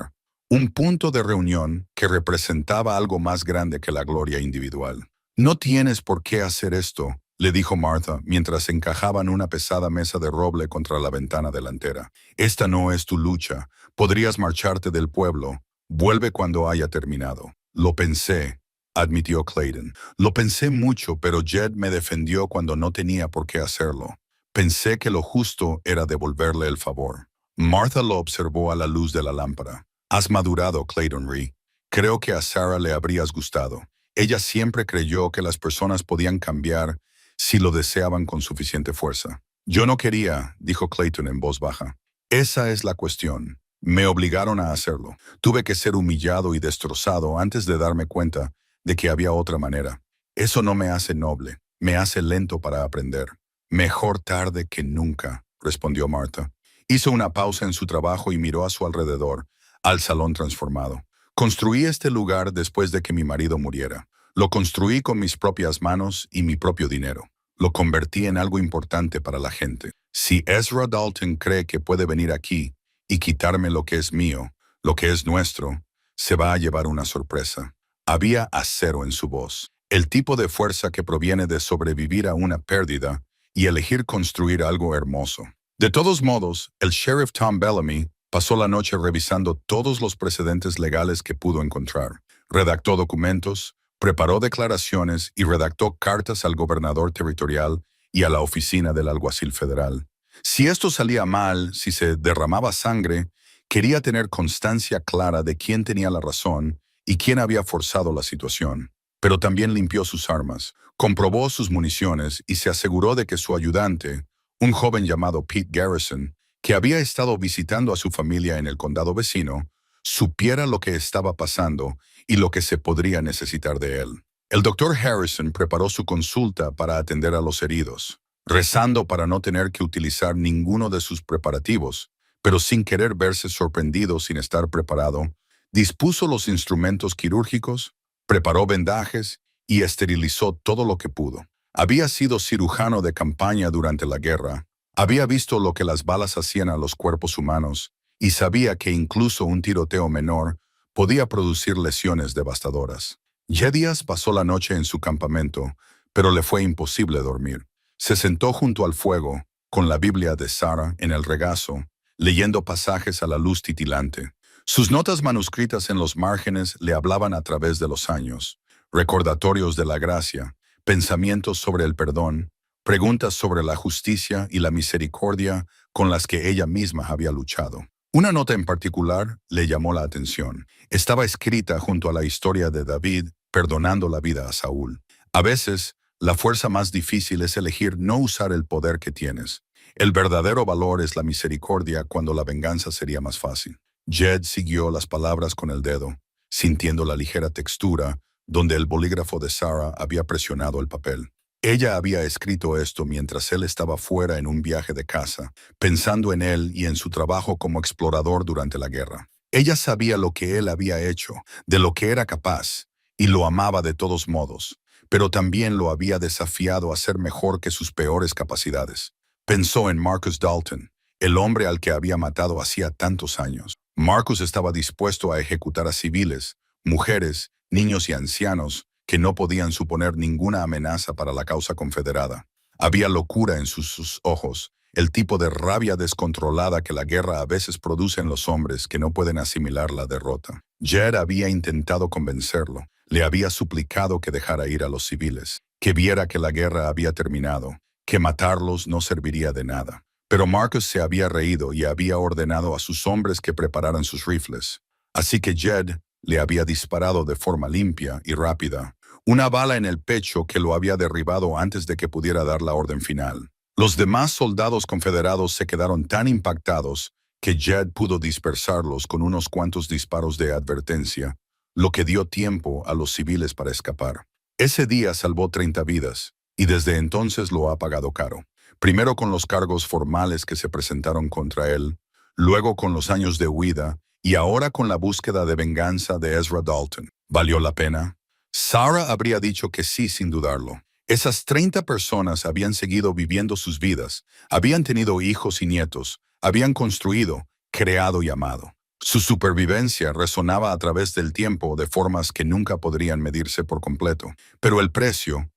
un punto de reunión que representaba algo más grande que la gloria individual. «No tienes por qué hacer esto», le dijo Martha mientras encajaban una pesada mesa de roble contra la ventana delantera. «Esta no es tu lucha. Podrías marcharte del pueblo. Vuelve cuando haya terminado». «Lo pensé», admitió Clayton. «Lo pensé mucho, pero Jed me defendió cuando no tenía por qué hacerlo. Pensé que lo justo era devolverle el favor». Martha lo observó a la luz de la lámpara. «Has madurado, Clayton Rhee. Creo que a Sarah le habrías gustado. Ella siempre creyó que las personas podían cambiar si lo deseaban con suficiente fuerza». «Yo no quería», dijo Clayton en voz baja. «Esa es la cuestión. Me obligaron a hacerlo. Tuve que ser humillado y destrozado antes de darme cuenta de que había otra manera. Eso no me hace noble, me hace lento para aprender». «Mejor tarde que nunca», respondió Martha. Hizo una pausa en su trabajo y miró a su alrededor, al salón transformado. «Construí este lugar después de que mi marido muriera. Lo construí con mis propias manos y mi propio dinero. Lo convertí en algo importante para la gente. Si Ezra Dalton cree que puede venir aquí y quitarme lo que es mío, lo que es nuestro, se va a llevar una sorpresa». Había acero en su voz, el tipo de fuerza que proviene de sobrevivir a una pérdida y elegir construir algo hermoso. De todos modos, el sheriff Tom Bellamy pasó la noche revisando todos los precedentes legales que pudo encontrar. Redactó documentos, preparó declaraciones y redactó cartas al gobernador territorial y a la oficina del alguacil federal. Si esto salía mal, si se derramaba sangre, quería tener constancia clara de quién tenía la razón y quién había forzado la situación. Pero también limpió sus armas, comprobó sus municiones y se aseguró de que su ayudante, un joven llamado Pete Garrison, que había estado visitando a su familia en el condado vecino, supiera lo que estaba pasando y lo que se podría necesitar de él. El doctor Harrison preparó su consulta para atender a los heridos, rezando para no tener que utilizar ninguno de sus preparativos, pero sin querer verse sorprendido sin estar preparado, dispuso los instrumentos quirúrgicos, preparó vendajes y esterilizó todo lo que pudo. Había sido cirujano de campaña durante la guerra, había visto lo que las balas hacían a los cuerpos humanos y sabía que incluso un tiroteo menor podía producir lesiones devastadoras. Jedías pasó la noche en su campamento, pero le fue imposible dormir. Se sentó junto al fuego, con la Biblia de Sarah en el regazo, leyendo pasajes a la luz titilante. Sus notas manuscritas en los márgenes le hablaban a través de los años, recordatorios de la gracia, pensamientos sobre el perdón, preguntas sobre la justicia y la misericordia con las que ella misma había luchado. Una nota en particular le llamó la atención. Estaba escrita junto a la historia de David perdonando la vida a Saúl. A veces, la fuerza más difícil es elegir no usar el poder que tienes. El verdadero valor es la misericordia cuando la venganza sería más fácil. Jed siguió las palabras con el dedo, sintiendo la ligera textura donde el bolígrafo de Sarah había presionado el papel. Ella había escrito esto mientras él estaba fuera en un viaje de caza, pensando en él y en su trabajo como explorador durante la guerra. Ella sabía lo que él había hecho, de lo que era capaz, y lo amaba de todos modos, pero también lo había desafiado a ser mejor que sus peores capacidades. Pensó en Marcus Dalton, el hombre al que había matado hacía tantos años. Marcus estaba dispuesto a ejecutar a civiles, mujeres, niños y ancianos que no podían suponer ninguna amenaza para la causa confederada. Había locura en sus ojos, el tipo de rabia descontrolada que la guerra a veces produce en los hombres que no pueden asimilar la derrota. Jed había intentado convencerlo, le había suplicado que dejara ir a los civiles, que viera que la guerra había terminado, que matarlos no serviría de nada. Pero Marcus se había reído y había ordenado a sus hombres que prepararan sus rifles. Así que Jed le había disparado de forma limpia y rápida, una bala en el pecho que lo había derribado antes de que pudiera dar la orden final. Los demás soldados confederados se quedaron tan impactados que Jed pudo dispersarlos con unos cuantos disparos de advertencia, lo que dio tiempo a los civiles para escapar. Ese día salvó 30 vidas, y desde entonces lo ha pagado caro. primero con los cargos formales que se presentaron contra él, luego con los años de huida y ahora con la búsqueda de venganza de Ezra Dalton. ¿Valió la pena? Sarah habría dicho que sí sin dudarlo. Esas 30 personas habían seguido viviendo sus vidas, habían tenido hijos y nietos, habían construido, creado y amado. Su supervivencia resonaba a través del tiempo de formas que nunca podrían medirse por completo. Pero el precio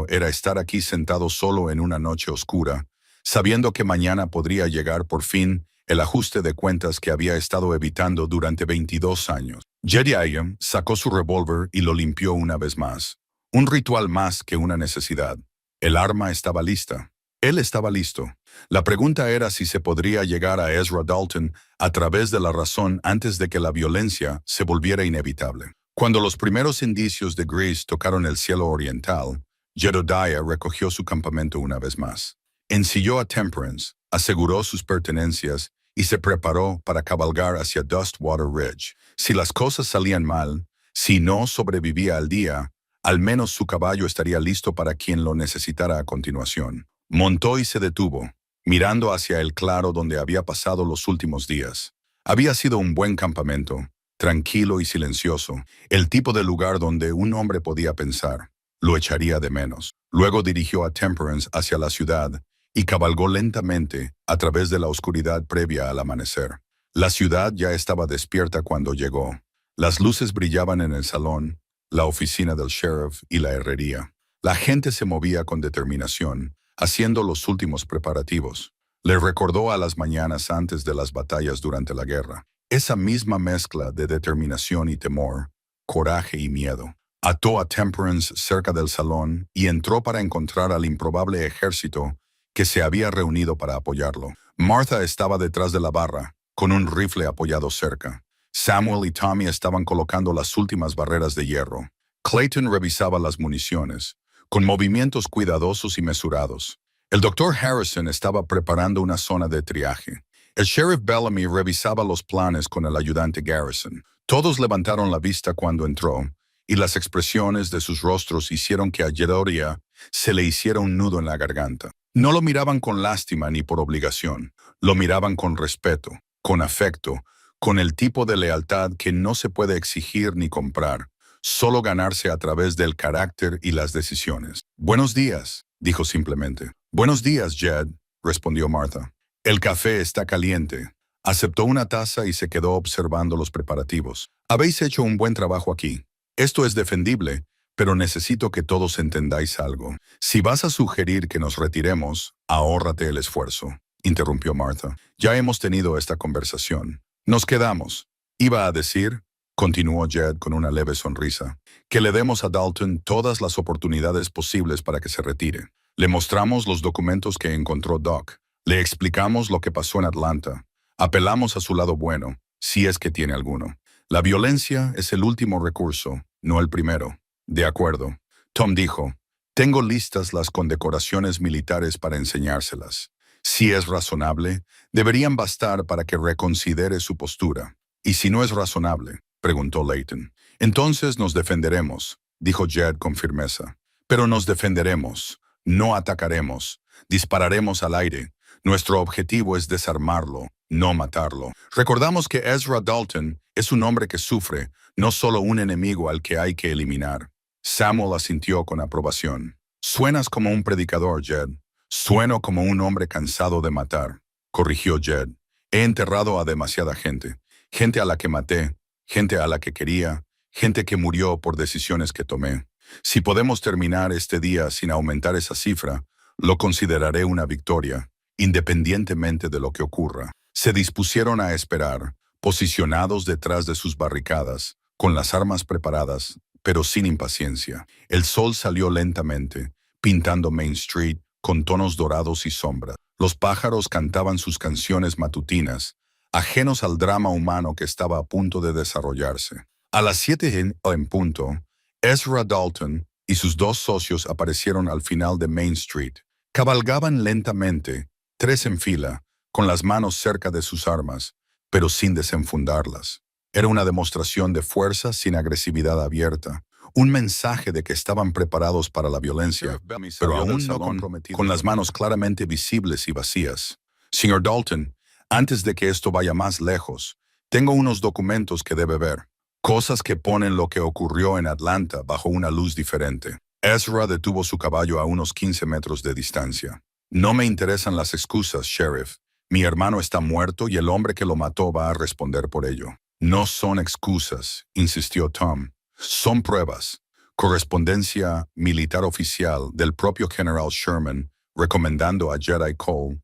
era estar aquí sentado solo en una noche oscura, sabiendo que mañana podría llegar por fin el ajuste de cuentas que había estado evitando durante 22 años. Jedediah sacó su revólver y lo limpió una vez más. Un ritual más que una necesidad. El arma estaba lista. Él estaba listo. La pregunta era si se podría llegar a Ezra Dalton a través de la razón antes de que la violencia se volviera inevitable. Cuando los primeros indicios de gris tocaron el cielo oriental, Jedediah recogió su campamento una vez más. Ensilló a Temperance, aseguró sus pertenencias y se preparó para cabalgar hacia Dustwater Ridge. Si las cosas salían mal, si no sobrevivía al día, al menos su caballo estaría listo para quien lo necesitara a continuación. Montó y se detuvo, mirando hacia el claro donde había pasado los últimos días. Había sido un buen campamento, tranquilo y silencioso, el tipo de lugar donde un hombre podía pensar. Lo echaría de menos. Luego dirigió a Temperance hacia la ciudad y cabalgó lentamente a través de la oscuridad previa al amanecer. La ciudad ya estaba despierta cuando llegó. Las luces brillaban en el salón, la oficina del sheriff y la herrería. La gente se movía con determinación, haciendo los últimos preparativos. Le recordó a las mañanas antes de las batallas durante la guerra. Esa misma mezcla de determinación y temor, coraje y miedo. Ató a Temperance cerca del salón y entró para encontrar al improbable ejército que se había reunido para apoyarlo. Martha estaba detrás de la barra, con un rifle apoyado cerca. Samuel y Tommy estaban colocando las últimas barreras de hierro. Clayton revisaba las municiones, con movimientos cuidadosos y mesurados. El Dr. Harrison estaba preparando una zona de triaje. El sheriff Bellamy revisaba los planes con el ayudante Garrison. Todos levantaron la vista cuando entró, y las expresiones de sus rostros hicieron que a Jedediah se le hiciera un nudo en la garganta. No lo miraban con lástima ni por obligación, lo miraban con respeto, con afecto, con el tipo de lealtad que no se puede exigir ni comprar, solo ganarse a través del carácter y las decisiones. «Buenos días», dijo simplemente. «Buenos días, Jed», respondió Martha. «El café está caliente». Aceptó una taza y se quedó observando los preparativos. «Habéis hecho un buen trabajo aquí. Esto es defendible, pero necesito que todos entendáis algo. Si vas a sugerir que nos retiremos, ahórrate el esfuerzo», interrumpió Martha. «Ya hemos tenido esta conversación. Nos quedamos. Iba a decir», continuó Jed con una leve sonrisa, «que le demos a Dalton todas las oportunidades posibles para que se retire. Le mostramos los documentos que encontró Doc. Le explicamos lo que pasó en Atlanta. Apelamos a su lado bueno, si es que tiene alguno. La violencia es el último recurso, no el primero». «De acuerdo», Tom dijo. «Tengo listas las condecoraciones militares para enseñárselas. Si es razonable, deberían bastar para que reconsidere su postura. ¿Y si no es razonable?», preguntó Layton. «Entonces nos defenderemos», dijo Jed con firmeza. «Pero nos defenderemos. No atacaremos. Dispararemos al aire. Nuestro objetivo es desarmarlo, no matarlo. Recordamos que Ezra Dalton es un hombre que sufre, no solo un enemigo al que hay que eliminar». Samuel asintió con aprobación. «Suenas como un predicador, Jed». «Sueno como un hombre cansado de matar», corrigió Jed. «He enterrado a demasiada gente. Gente a la que maté, gente a la que quería, gente que murió por decisiones que tomé. Si podemos terminar este día sin aumentar esa cifra, lo consideraré una victoria, independientemente de lo que ocurra». Se dispusieron a esperar, posicionados detrás de sus barricadas, con las armas preparadas, pero sin impaciencia. El sol salió lentamente, pintando Main Street con tonos dorados y sombras. Los pájaros cantaban sus canciones matutinas, ajenos al drama humano que estaba a punto de desarrollarse. A las 7 en punto, Ezra Dalton y sus dos socios aparecieron al final de Main Street. Cabalgaban lentamente, 3 en fila, con las manos cerca de sus armas, pero sin desenfundarlas. Era una demostración de fuerza sin agresividad abierta, Un mensaje de que estaban preparados para la violencia, pero aún no comprometidos, con las manos claramente visibles y vacías. Señor Dalton, antes de que esto vaya más lejos, tengo unos documentos que debe ver. Cosas que ponen lo que ocurrió en Atlanta bajo una luz diferente. Ezra detuvo su caballo a unos 15 metros de distancia. No me interesan las excusas, Sheriff. Mi hermano está muerto y el hombre que lo mató va a responder por ello. No son excusas, insistió Tom. Son pruebas. Correspondencia militar oficial del propio General Sherman recomendando a Jedi Cole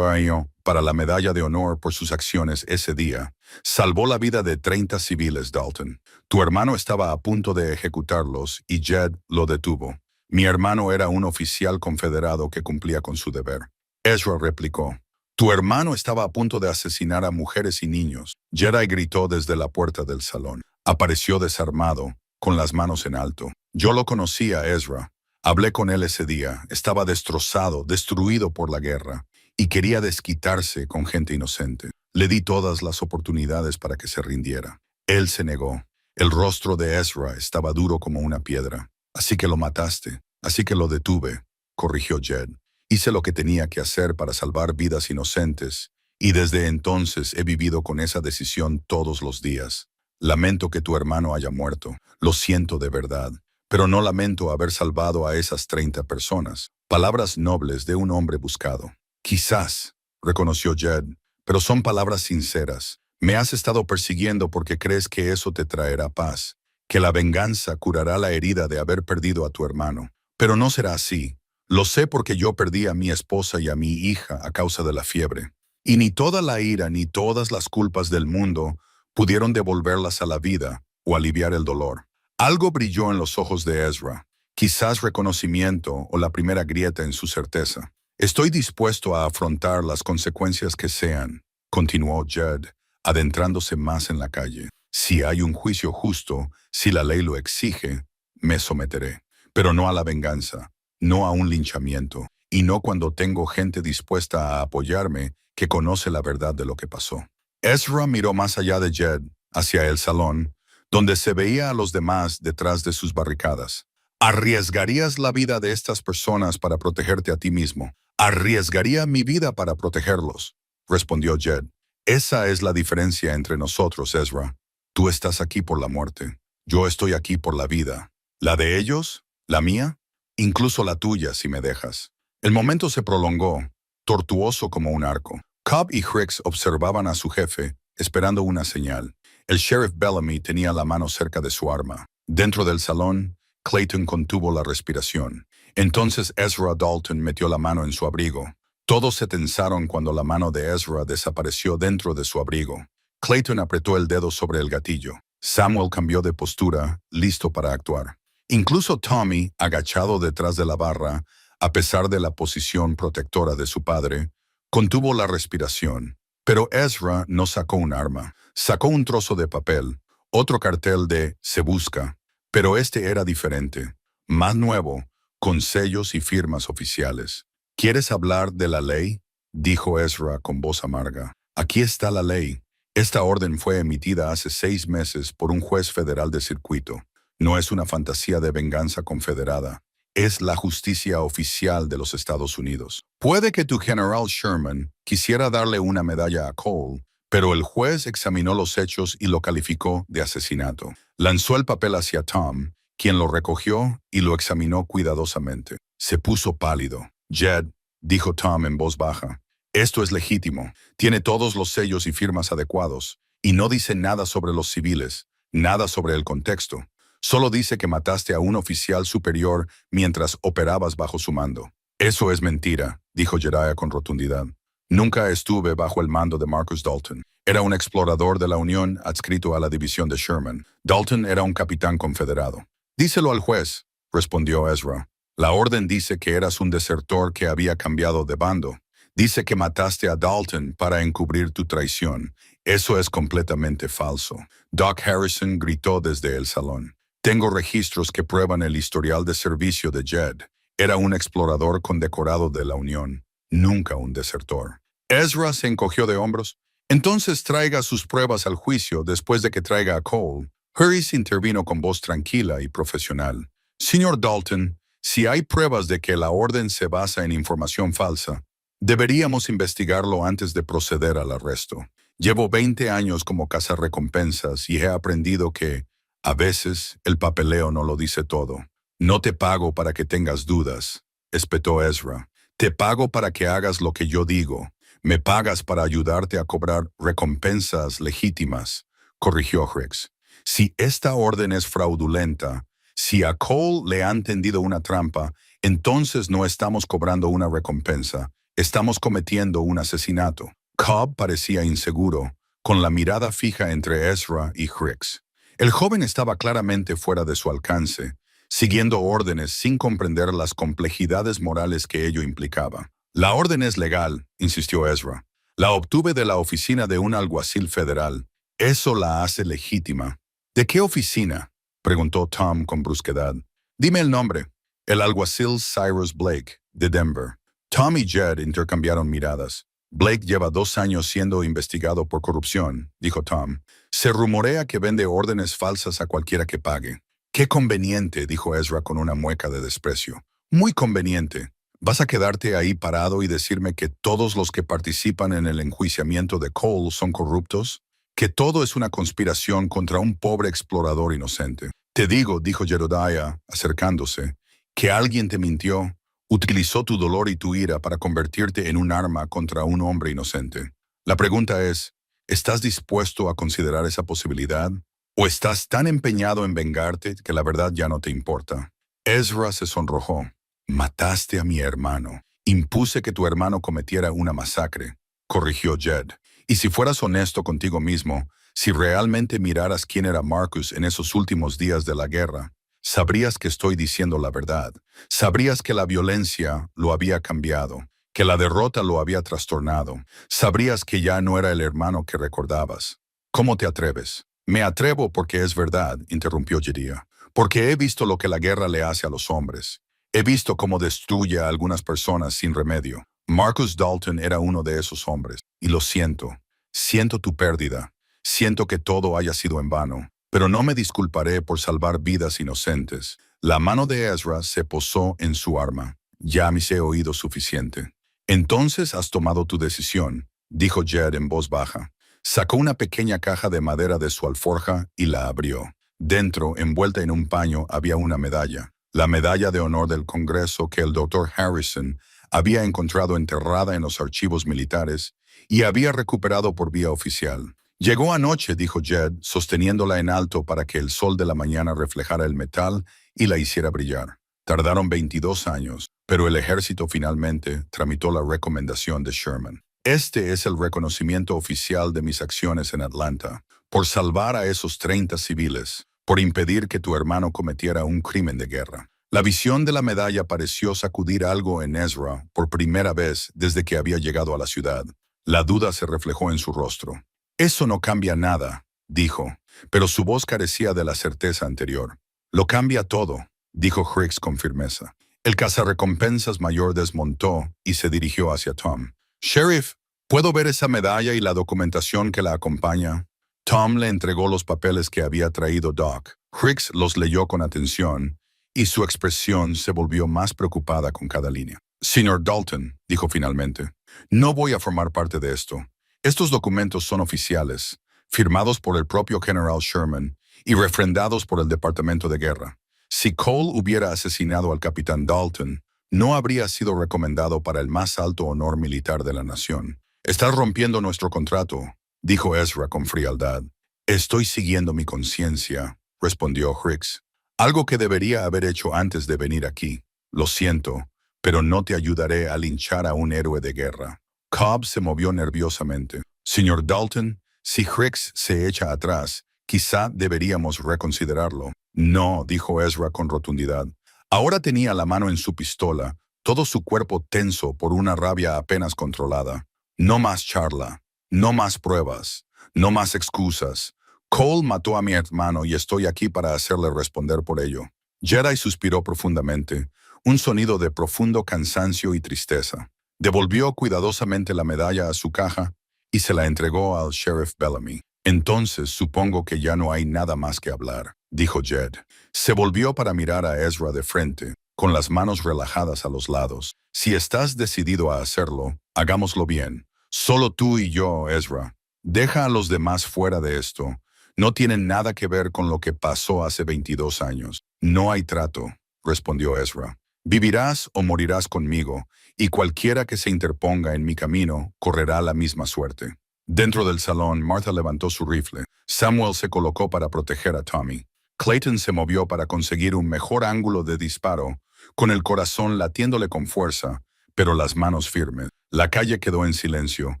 para la medalla de honor por sus acciones ese día. Salvó la vida de 30 civiles, Dalton. Tu hermano estaba a punto de ejecutarlos y Jed lo detuvo. Mi hermano era un oficial confederado que cumplía con su deber. Ezra replicó. Tu hermano estaba a punto de asesinar a mujeres y niños. Jedi gritó desde la puerta del salón. Apareció desarmado, con las manos en alto. Yo lo conocía, Ezra. Hablé con él ese día. Estaba destrozado, destruido por la guerra, y quería desquitarse con gente inocente. Le di todas las oportunidades para que se rindiera. Él se negó. El rostro de Ezra estaba duro como una piedra. Así que lo mataste. Así que lo detuve, corrigió Jed. Hice lo que tenía que hacer para salvar vidas inocentes, y desde entonces he vivido con esa decisión todos los días. Lamento que tu hermano haya muerto. Lo siento de verdad. Pero no lamento haber salvado a esas 30 personas. Palabras nobles de un hombre buscado. Quizás, reconoció Jed, pero son palabras sinceras. Me has estado persiguiendo porque crees que eso te traerá paz, que la venganza curará la herida de haber perdido a tu hermano. Pero no será así. Lo sé porque yo perdí a mi esposa y a mi hija a causa de la fiebre. Y ni toda la ira ni todas las culpas del mundo pudieron devolverlas a la vida o aliviar el dolor. Algo brilló en los ojos de Ezra, quizás reconocimiento o la primera grieta en su certeza. Estoy dispuesto a afrontar las consecuencias que sean, continuó Jed, adentrándose más en la calle. Si hay un juicio justo, si la ley lo exige, me someteré. Pero no a la venganza, no a un linchamiento, y no cuando tengo gente dispuesta a apoyarme que conoce la verdad de lo que pasó. Ezra miró más allá de Jed, hacia el salón, donde se veía a los demás detrás de sus barricadas. ¿Arriesgarías la vida de estas personas para protegerte a ti mismo? Arriesgaría mi vida para protegerlos, respondió Jed. Esa es la diferencia entre nosotros, Ezra. Tú estás aquí por la muerte. Yo estoy aquí por la vida. ¿La de ellos? ¿La mía? Incluso la tuya, si me dejas. El momento se prolongó, tortuoso como un arco. Cobb y Hicks observaban a su jefe, esperando una señal. El sheriff Bellamy tenía la mano cerca de su arma. Dentro del salón, Clayton contuvo la respiración. Entonces Ezra Dalton metió la mano en su abrigo. Todos se tensaron cuando la mano de Ezra desapareció dentro de su abrigo. Clayton apretó el dedo sobre el gatillo. Samuel cambió de postura, listo para actuar. Incluso Tommy, agachado detrás de la barra, a pesar de la posición protectora de su padre, contuvo la respiración. Pero Ezra no sacó un arma. Sacó un trozo de papel, otro cartel de "Se busca", pero este era diferente, más nuevo, con sellos y firmas oficiales. ¿Quieres hablar de la ley?, dijo Ezra con voz amarga. Aquí está la ley. Esta orden fue emitida hace 6 meses por un juez federal de circuito. No es una fantasía de venganza confederada. Es la justicia oficial de los Estados Unidos. Puede que tu general Sherman quisiera darle una medalla a Cole, pero el juez examinó los hechos y lo calificó de asesinato. Lanzó el papel hacia Tom, quien lo recogió y lo examinó cuidadosamente. Se puso pálido. Jed, dijo Tom en voz baja, esto es legítimo. Tiene todos los sellos y firmas adecuados, y no dice nada sobre los civiles, nada sobre el contexto. Solo dice que mataste a un oficial superior mientras operabas bajo su mando. Eso es mentira, dijo Jediah con rotundidad. Nunca estuve bajo el mando de Marcus Dalton. Era un explorador de la Unión adscrito a la división de Sherman. Dalton era un capitán confederado. Díselo al juez, respondió Ezra. La orden dice que eras un desertor que había cambiado de bando. Dice que mataste a Dalton para encubrir tu traición. Eso es completamente falso. Doc Harrison gritó desde el salón. Tengo registros que prueban el historial de servicio de Jed. Era un explorador condecorado de la Unión, nunca un desertor. Ezra se encogió de hombros. Entonces traiga sus pruebas al juicio después de que traiga a Cole, Harris intervino con voz tranquila y profesional. Señor Dalton, si hay pruebas de que la orden se basa en información falsa, deberíamos investigarlo antes de proceder al arresto. Llevo 20 años como cazarrecompensas y he aprendido que, a veces, el papeleo no lo dice todo. No te pago para que tengas dudas, espetó Ezra. Te pago para que hagas lo que yo digo. Me pagas para ayudarte a cobrar recompensas legítimas, corrigió Hicks. Si esta orden es fraudulenta, si a Cole le han tendido una trampa, entonces no estamos cobrando una recompensa, estamos cometiendo un asesinato. Cobb parecía inseguro, con la mirada fija entre Ezra y Hicks. El joven estaba claramente fuera de su alcance, siguiendo órdenes sin comprender las complejidades morales que ello implicaba. La orden es legal, insistió Ezra. La obtuve de la oficina de un alguacil federal. Eso la hace legítima. ¿De qué oficina?, preguntó Tom con brusquedad. Dime el nombre. El alguacil Cyrus Blake, de Denver. Tom y Jed intercambiaron miradas. Blake lleva 2 años siendo investigado por corrupción, dijo Tom. Se rumorea que vende órdenes falsas a cualquiera que pague. Qué conveniente, dijo Ezra con una mueca de desprecio. Muy conveniente. ¿Vas a quedarte ahí parado y decirme que todos los que participan en el enjuiciamiento de Cole son corruptos? ¿Que todo es una conspiración contra un pobre explorador inocente? Te digo, dijo Jedediah, acercándose, que alguien te mintió, utilizó tu dolor y tu ira para convertirte en un arma contra un hombre inocente. La pregunta es, ¿estás dispuesto a considerar esa posibilidad? ¿O estás tan empeñado en vengarte que la verdad ya no te importa? Ezra se sonrojó. Mataste a mi hermano. Impuse que tu hermano cometiera una masacre, corrigió Jed. Y si fueras honesto contigo mismo, si realmente miraras quién era Marcus en esos últimos días de la guerra, sabrías que estoy diciendo la verdad. Sabrías que la violencia lo había cambiado, que la derrota lo había trastornado. Sabrías que ya no era el hermano que recordabas. ¿Cómo te atreves? Me atrevo porque es verdad, interrumpió Jedediah, porque he visto lo que la guerra le hace a los hombres. He visto cómo destruye a algunas personas sin remedio. Marcus Dalton era uno de esos hombres, y lo siento. Siento tu pérdida. Siento que todo haya sido en vano, pero no me disculparé por salvar vidas inocentes. La mano de Ezra se posó en su arma. Ya me he oído suficiente. Entonces has tomado tu decisión, dijo Jed en voz baja. Sacó una pequeña caja de madera de su alforja y la abrió. Dentro, envuelta en un paño, había una medalla. La medalla de honor del Congreso que el Dr. Harrison había encontrado enterrada en los archivos militares y había recuperado por vía oficial. Llegó anoche, dijo Jed, sosteniéndola en alto para que el sol de la mañana reflejara el metal y la hiciera brillar. Tardaron 22 años, pero el ejército finalmente tramitó la recomendación de Sherman. Este es el reconocimiento oficial de mis acciones en Atlanta, por salvar a esos 30 civiles, por impedir que tu hermano cometiera un crimen de guerra. La visión de la medalla pareció sacudir algo en Ezra por primera vez desde que había llegado a la ciudad. La duda se reflejó en su rostro. Eso no cambia nada, dijo, pero su voz carecía de la certeza anterior. Lo cambia todo, dijo Hicks con firmeza. El cazarrecompensas mayor desmontó y se dirigió hacia Tom. Sheriff, ¿puedo ver esa medalla y la documentación que la acompaña? Tom le entregó los papeles que había traído Doc. Hicks los leyó con atención y su expresión se volvió más preocupada con cada línea. Señor Dalton, dijo finalmente, no voy a formar parte de esto. Estos documentos son oficiales, firmados por el propio General Sherman y refrendados por el Departamento de Guerra. Si Cole hubiera asesinado al capitán Dalton, no habría sido recomendado para el más alto honor militar de la nación. Estás rompiendo nuestro contrato, dijo Ezra con frialdad. Estoy siguiendo mi conciencia, respondió Hicks. Algo que debería haber hecho antes de venir aquí. Lo siento, pero no te ayudaré a linchar a un héroe de guerra. Cobb se movió nerviosamente. Señor Dalton, si Hicks se echa atrás, quizá deberíamos reconsiderarlo. No, dijo Ezra con rotundidad. Ahora tenía la mano en su pistola, todo su cuerpo tenso por una rabia apenas controlada. No más charla, no más pruebas, no más excusas. Cole mató a mi hermano y estoy aquí para hacerle responder por ello. Jedi suspiró profundamente, un sonido de profundo cansancio y tristeza. Devolvió cuidadosamente la medalla a su caja y se la entregó al Sheriff Bellamy. Entonces supongo que ya no hay nada más que hablar, dijo Jed. Se volvió para mirar a Ezra de frente, con las manos relajadas a los lados. Si estás decidido a hacerlo, hagámoslo bien. Solo tú y yo, Ezra. Deja a los demás fuera de esto. No tienen nada que ver con lo que pasó hace 22 años. No hay trato, respondió Ezra. Vivirás o morirás conmigo, y cualquiera que se interponga en mi camino correrá la misma suerte. Dentro del salón, Martha levantó su rifle. Samuel se colocó para proteger a Tommy. Clayton se movió para conseguir un mejor ángulo de disparo, con el corazón latiéndole con fuerza, pero las manos firmes. La calle quedó en silencio,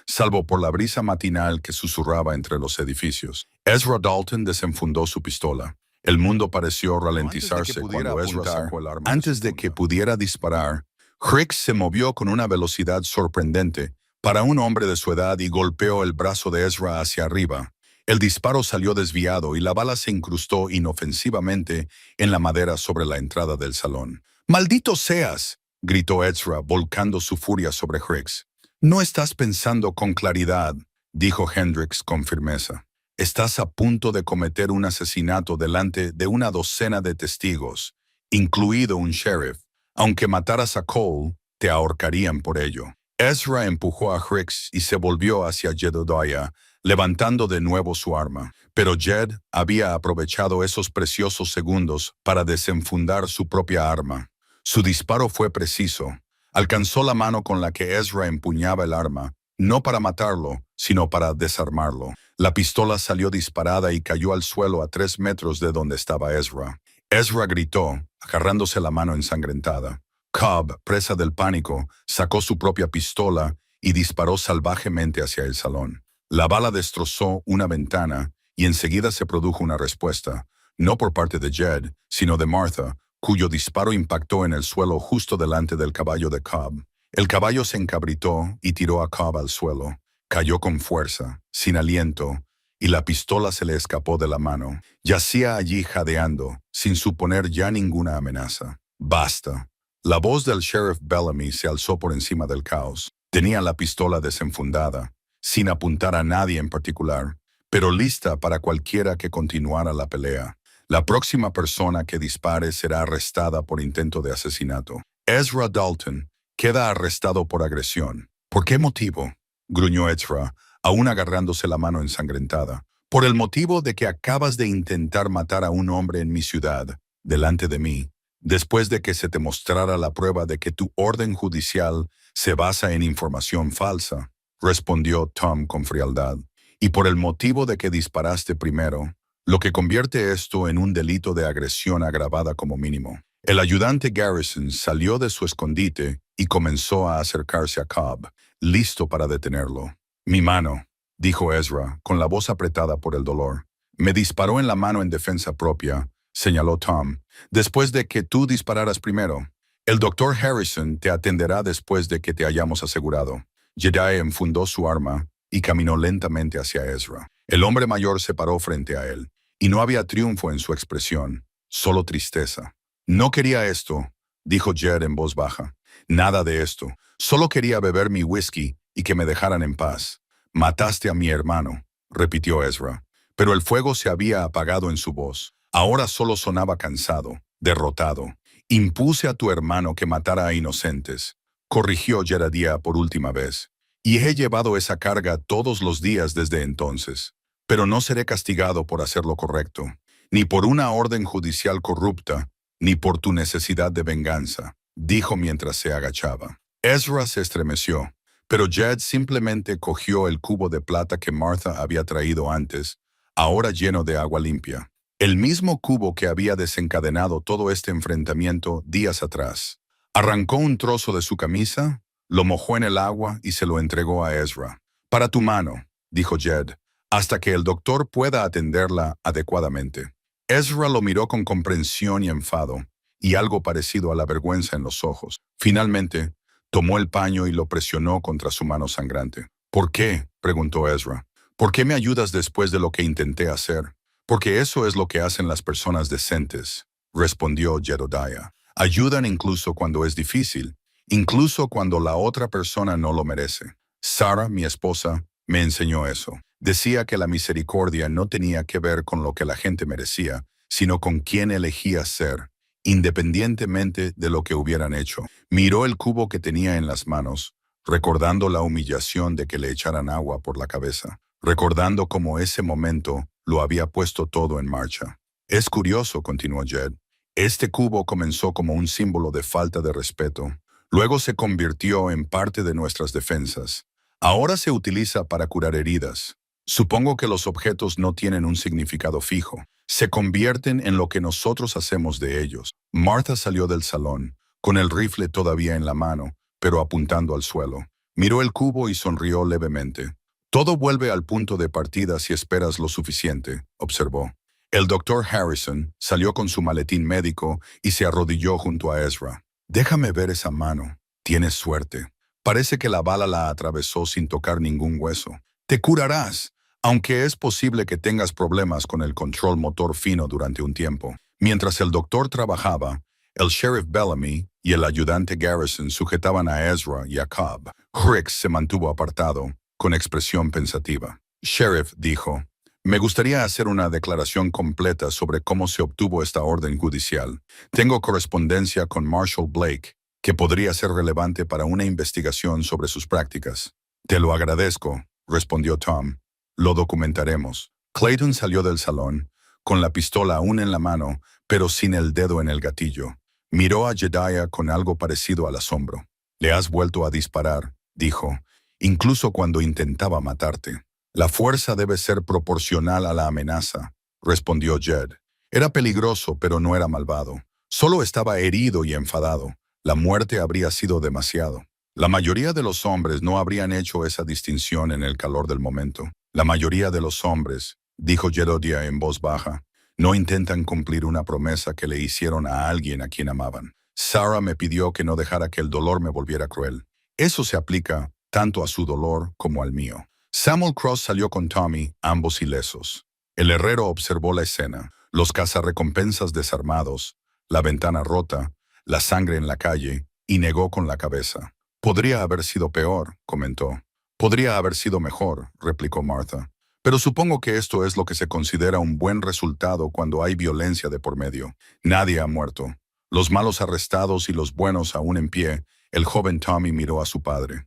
salvo por la brisa matinal que susurraba entre los edificios. Ezra Dalton desenfundó su pistola. El mundo pareció ralentizarse cuando Ezra sacó el arma. Antes de que pudiera disparar, Hicks se movió con una velocidad sorprendente para un hombre de su edad y golpeó el brazo de Ezra hacia arriba. El disparo salió desviado y la bala se incrustó inofensivamente en la madera sobre la entrada del salón. ¡Maldito seas!, gritó Ezra, volcando su furia sobre Hicks. No estás pensando con claridad, dijo Hendricks con firmeza. Estás a punto de cometer un asesinato delante de una docena de testigos, incluido un sheriff. Aunque mataras a Cole, te ahorcarían por ello. Ezra empujó a Hicks y se volvió hacia Jedediah, levantando de nuevo su arma. Pero Jed había aprovechado esos preciosos segundos para desenfundar su propia arma. Su disparo fue preciso. Alcanzó la mano con la que Ezra empuñaba el arma, no para matarlo, sino para desarmarlo. La pistola salió disparada y cayó al suelo a 3 metros de donde estaba Ezra. Ezra gritó, agarrándose la mano ensangrentada. Cobb, presa del pánico, sacó su propia pistola y disparó salvajemente hacia el salón. La bala destrozó una ventana y enseguida se produjo una respuesta, no por parte de Jed, sino de Martha, cuyo disparo impactó en el suelo justo delante del caballo de Cobb. El caballo se encabritó y tiró a Cobb al suelo. Cayó con fuerza, sin aliento, y la pistola se le escapó de la mano. Yacía allí jadeando, sin suponer ya ninguna amenaza. ¡Basta! La voz del sheriff Bellamy se alzó por encima del caos. Tenía la pistola desenfundada, sin apuntar a nadie en particular, pero lista para cualquiera que continuara la pelea. La próxima persona que dispare será arrestada por intento de asesinato. Ezra Dalton queda arrestado por agresión. ¿Por qué motivo?, gruñó Ezra, aún agarrándose la mano ensangrentada. Por el motivo de que acabas de intentar matar a un hombre en mi ciudad, delante de mí, después de que se te mostrara la prueba de que tu orden judicial se basa en información falsa, respondió Tom con frialdad, y por el motivo de que disparaste primero, lo que convierte esto en un delito de agresión agravada como mínimo. El ayudante Garrison salió de su escondite y comenzó a acercarse a Cobb, listo para detenerlo. Mi mano, dijo Ezra, con la voz apretada por el dolor. Me disparó en la mano en defensa propia, señaló Tom, después de que tú dispararas primero. El doctor Harrison te atenderá después de que te hayamos asegurado. Jedediah enfundó su arma y caminó lentamente hacia Ezra. El hombre mayor se paró frente a él, y no había triunfo en su expresión, solo tristeza. No quería esto, dijo Jed en voz baja. Nada de esto. Solo quería beber mi whisky y que me dejaran en paz. Mataste a mi hermano, repitió Ezra, pero el fuego se había apagado en su voz. Ahora solo sonaba cansado, derrotado. Impuse a tu hermano que matara a inocentes, corrigió Jedediah por última vez, y he llevado esa carga todos los días desde entonces. Pero no seré castigado por hacer lo correcto, ni por una orden judicial corrupta, ni por tu necesidad de venganza, dijo mientras se agachaba. Ezra se estremeció, pero Jed simplemente cogió el cubo de plata que Martha había traído antes, ahora lleno de agua limpia. El mismo cubo que había desencadenado todo este enfrentamiento días atrás. Arrancó un trozo de su camisa, lo mojó en el agua y se lo entregó a Ezra. Para tu mano, dijo Jed, hasta que el doctor pueda atenderla adecuadamente. Ezra lo miró con comprensión y enfado, y algo parecido a la vergüenza en los ojos. Finalmente, tomó el paño y lo presionó contra su mano sangrante. ¿Por qué?, preguntó Ezra. ¿Por qué me ayudas después de lo que intenté hacer? Porque eso es lo que hacen las personas decentes, respondió Jedediah. Ayudan incluso cuando es difícil, incluso cuando la otra persona no lo merece. Sarah, mi esposa, me enseñó eso. Decía que la misericordia no tenía que ver con lo que la gente merecía, sino con quién elegía ser, independientemente de lo que hubieran hecho. Miró el cubo que tenía en las manos, recordando la humillación de que le echaran agua por la cabeza, recordando cómo ese momento lo había puesto todo en marcha. Es curioso, continuó Jed. Este cubo comenzó como un símbolo de falta de respeto. Luego se convirtió en parte de nuestras defensas. Ahora se utiliza para curar heridas. Supongo que los objetos no tienen un significado fijo. Se convierten en lo que nosotros hacemos de ellos. Martha salió del salón, con el rifle todavía en la mano, pero apuntando al suelo. Miró el cubo y sonrió levemente. Todo vuelve al punto de partida si esperas lo suficiente, observó. El doctor Harrison salió con su maletín médico y se arrodilló junto a Ezra. Déjame ver esa mano. Tienes suerte. Parece que la bala la atravesó sin tocar ningún hueso. Te curarás, aunque es posible que tengas problemas con el control motor fino durante un tiempo. Mientras el doctor trabajaba, el sheriff Bellamy y el ayudante Garrison sujetaban a Ezra y a Cobb. Rix se mantuvo apartado, con expresión pensativa. Sheriff dijo, me gustaría hacer una declaración completa sobre cómo se obtuvo esta orden judicial. Tengo correspondencia con Marshall Blake, que podría ser relevante para una investigación sobre sus prácticas. Te lo agradezco, respondió Tom. Lo documentaremos. Clayton salió del salón, con la pistola aún en la mano, pero sin el dedo en el gatillo. Miró a Jedediah con algo parecido al asombro. Le has vuelto a disparar, dijo, incluso cuando intentaba matarte. La fuerza debe ser proporcional a la amenaza, respondió Jed. Era peligroso, pero no era malvado. Solo estaba herido y enfadado. La muerte habría sido demasiado. La mayoría de los hombres no habrían hecho esa distinción en el calor del momento. La mayoría de los hombres, dijo Jedediah en voz baja, no intentan cumplir una promesa que le hicieron a alguien a quien amaban. Sarah me pidió que no dejara que el dolor me volviera cruel. Eso se aplica tanto a su dolor como al mío. Samuel Cross salió con Tommy, ambos ilesos. El herrero observó la escena, los cazarrecompensas desarmados, la ventana rota, la sangre en la calle, y negó con la cabeza. Podría haber sido peor, comentó. Podría haber sido mejor, replicó Martha. Pero supongo que esto es lo que se considera un buen resultado cuando hay violencia de por medio. Nadie ha muerto. Los malos arrestados y los buenos aún en pie. El joven Tommy miró a su padre.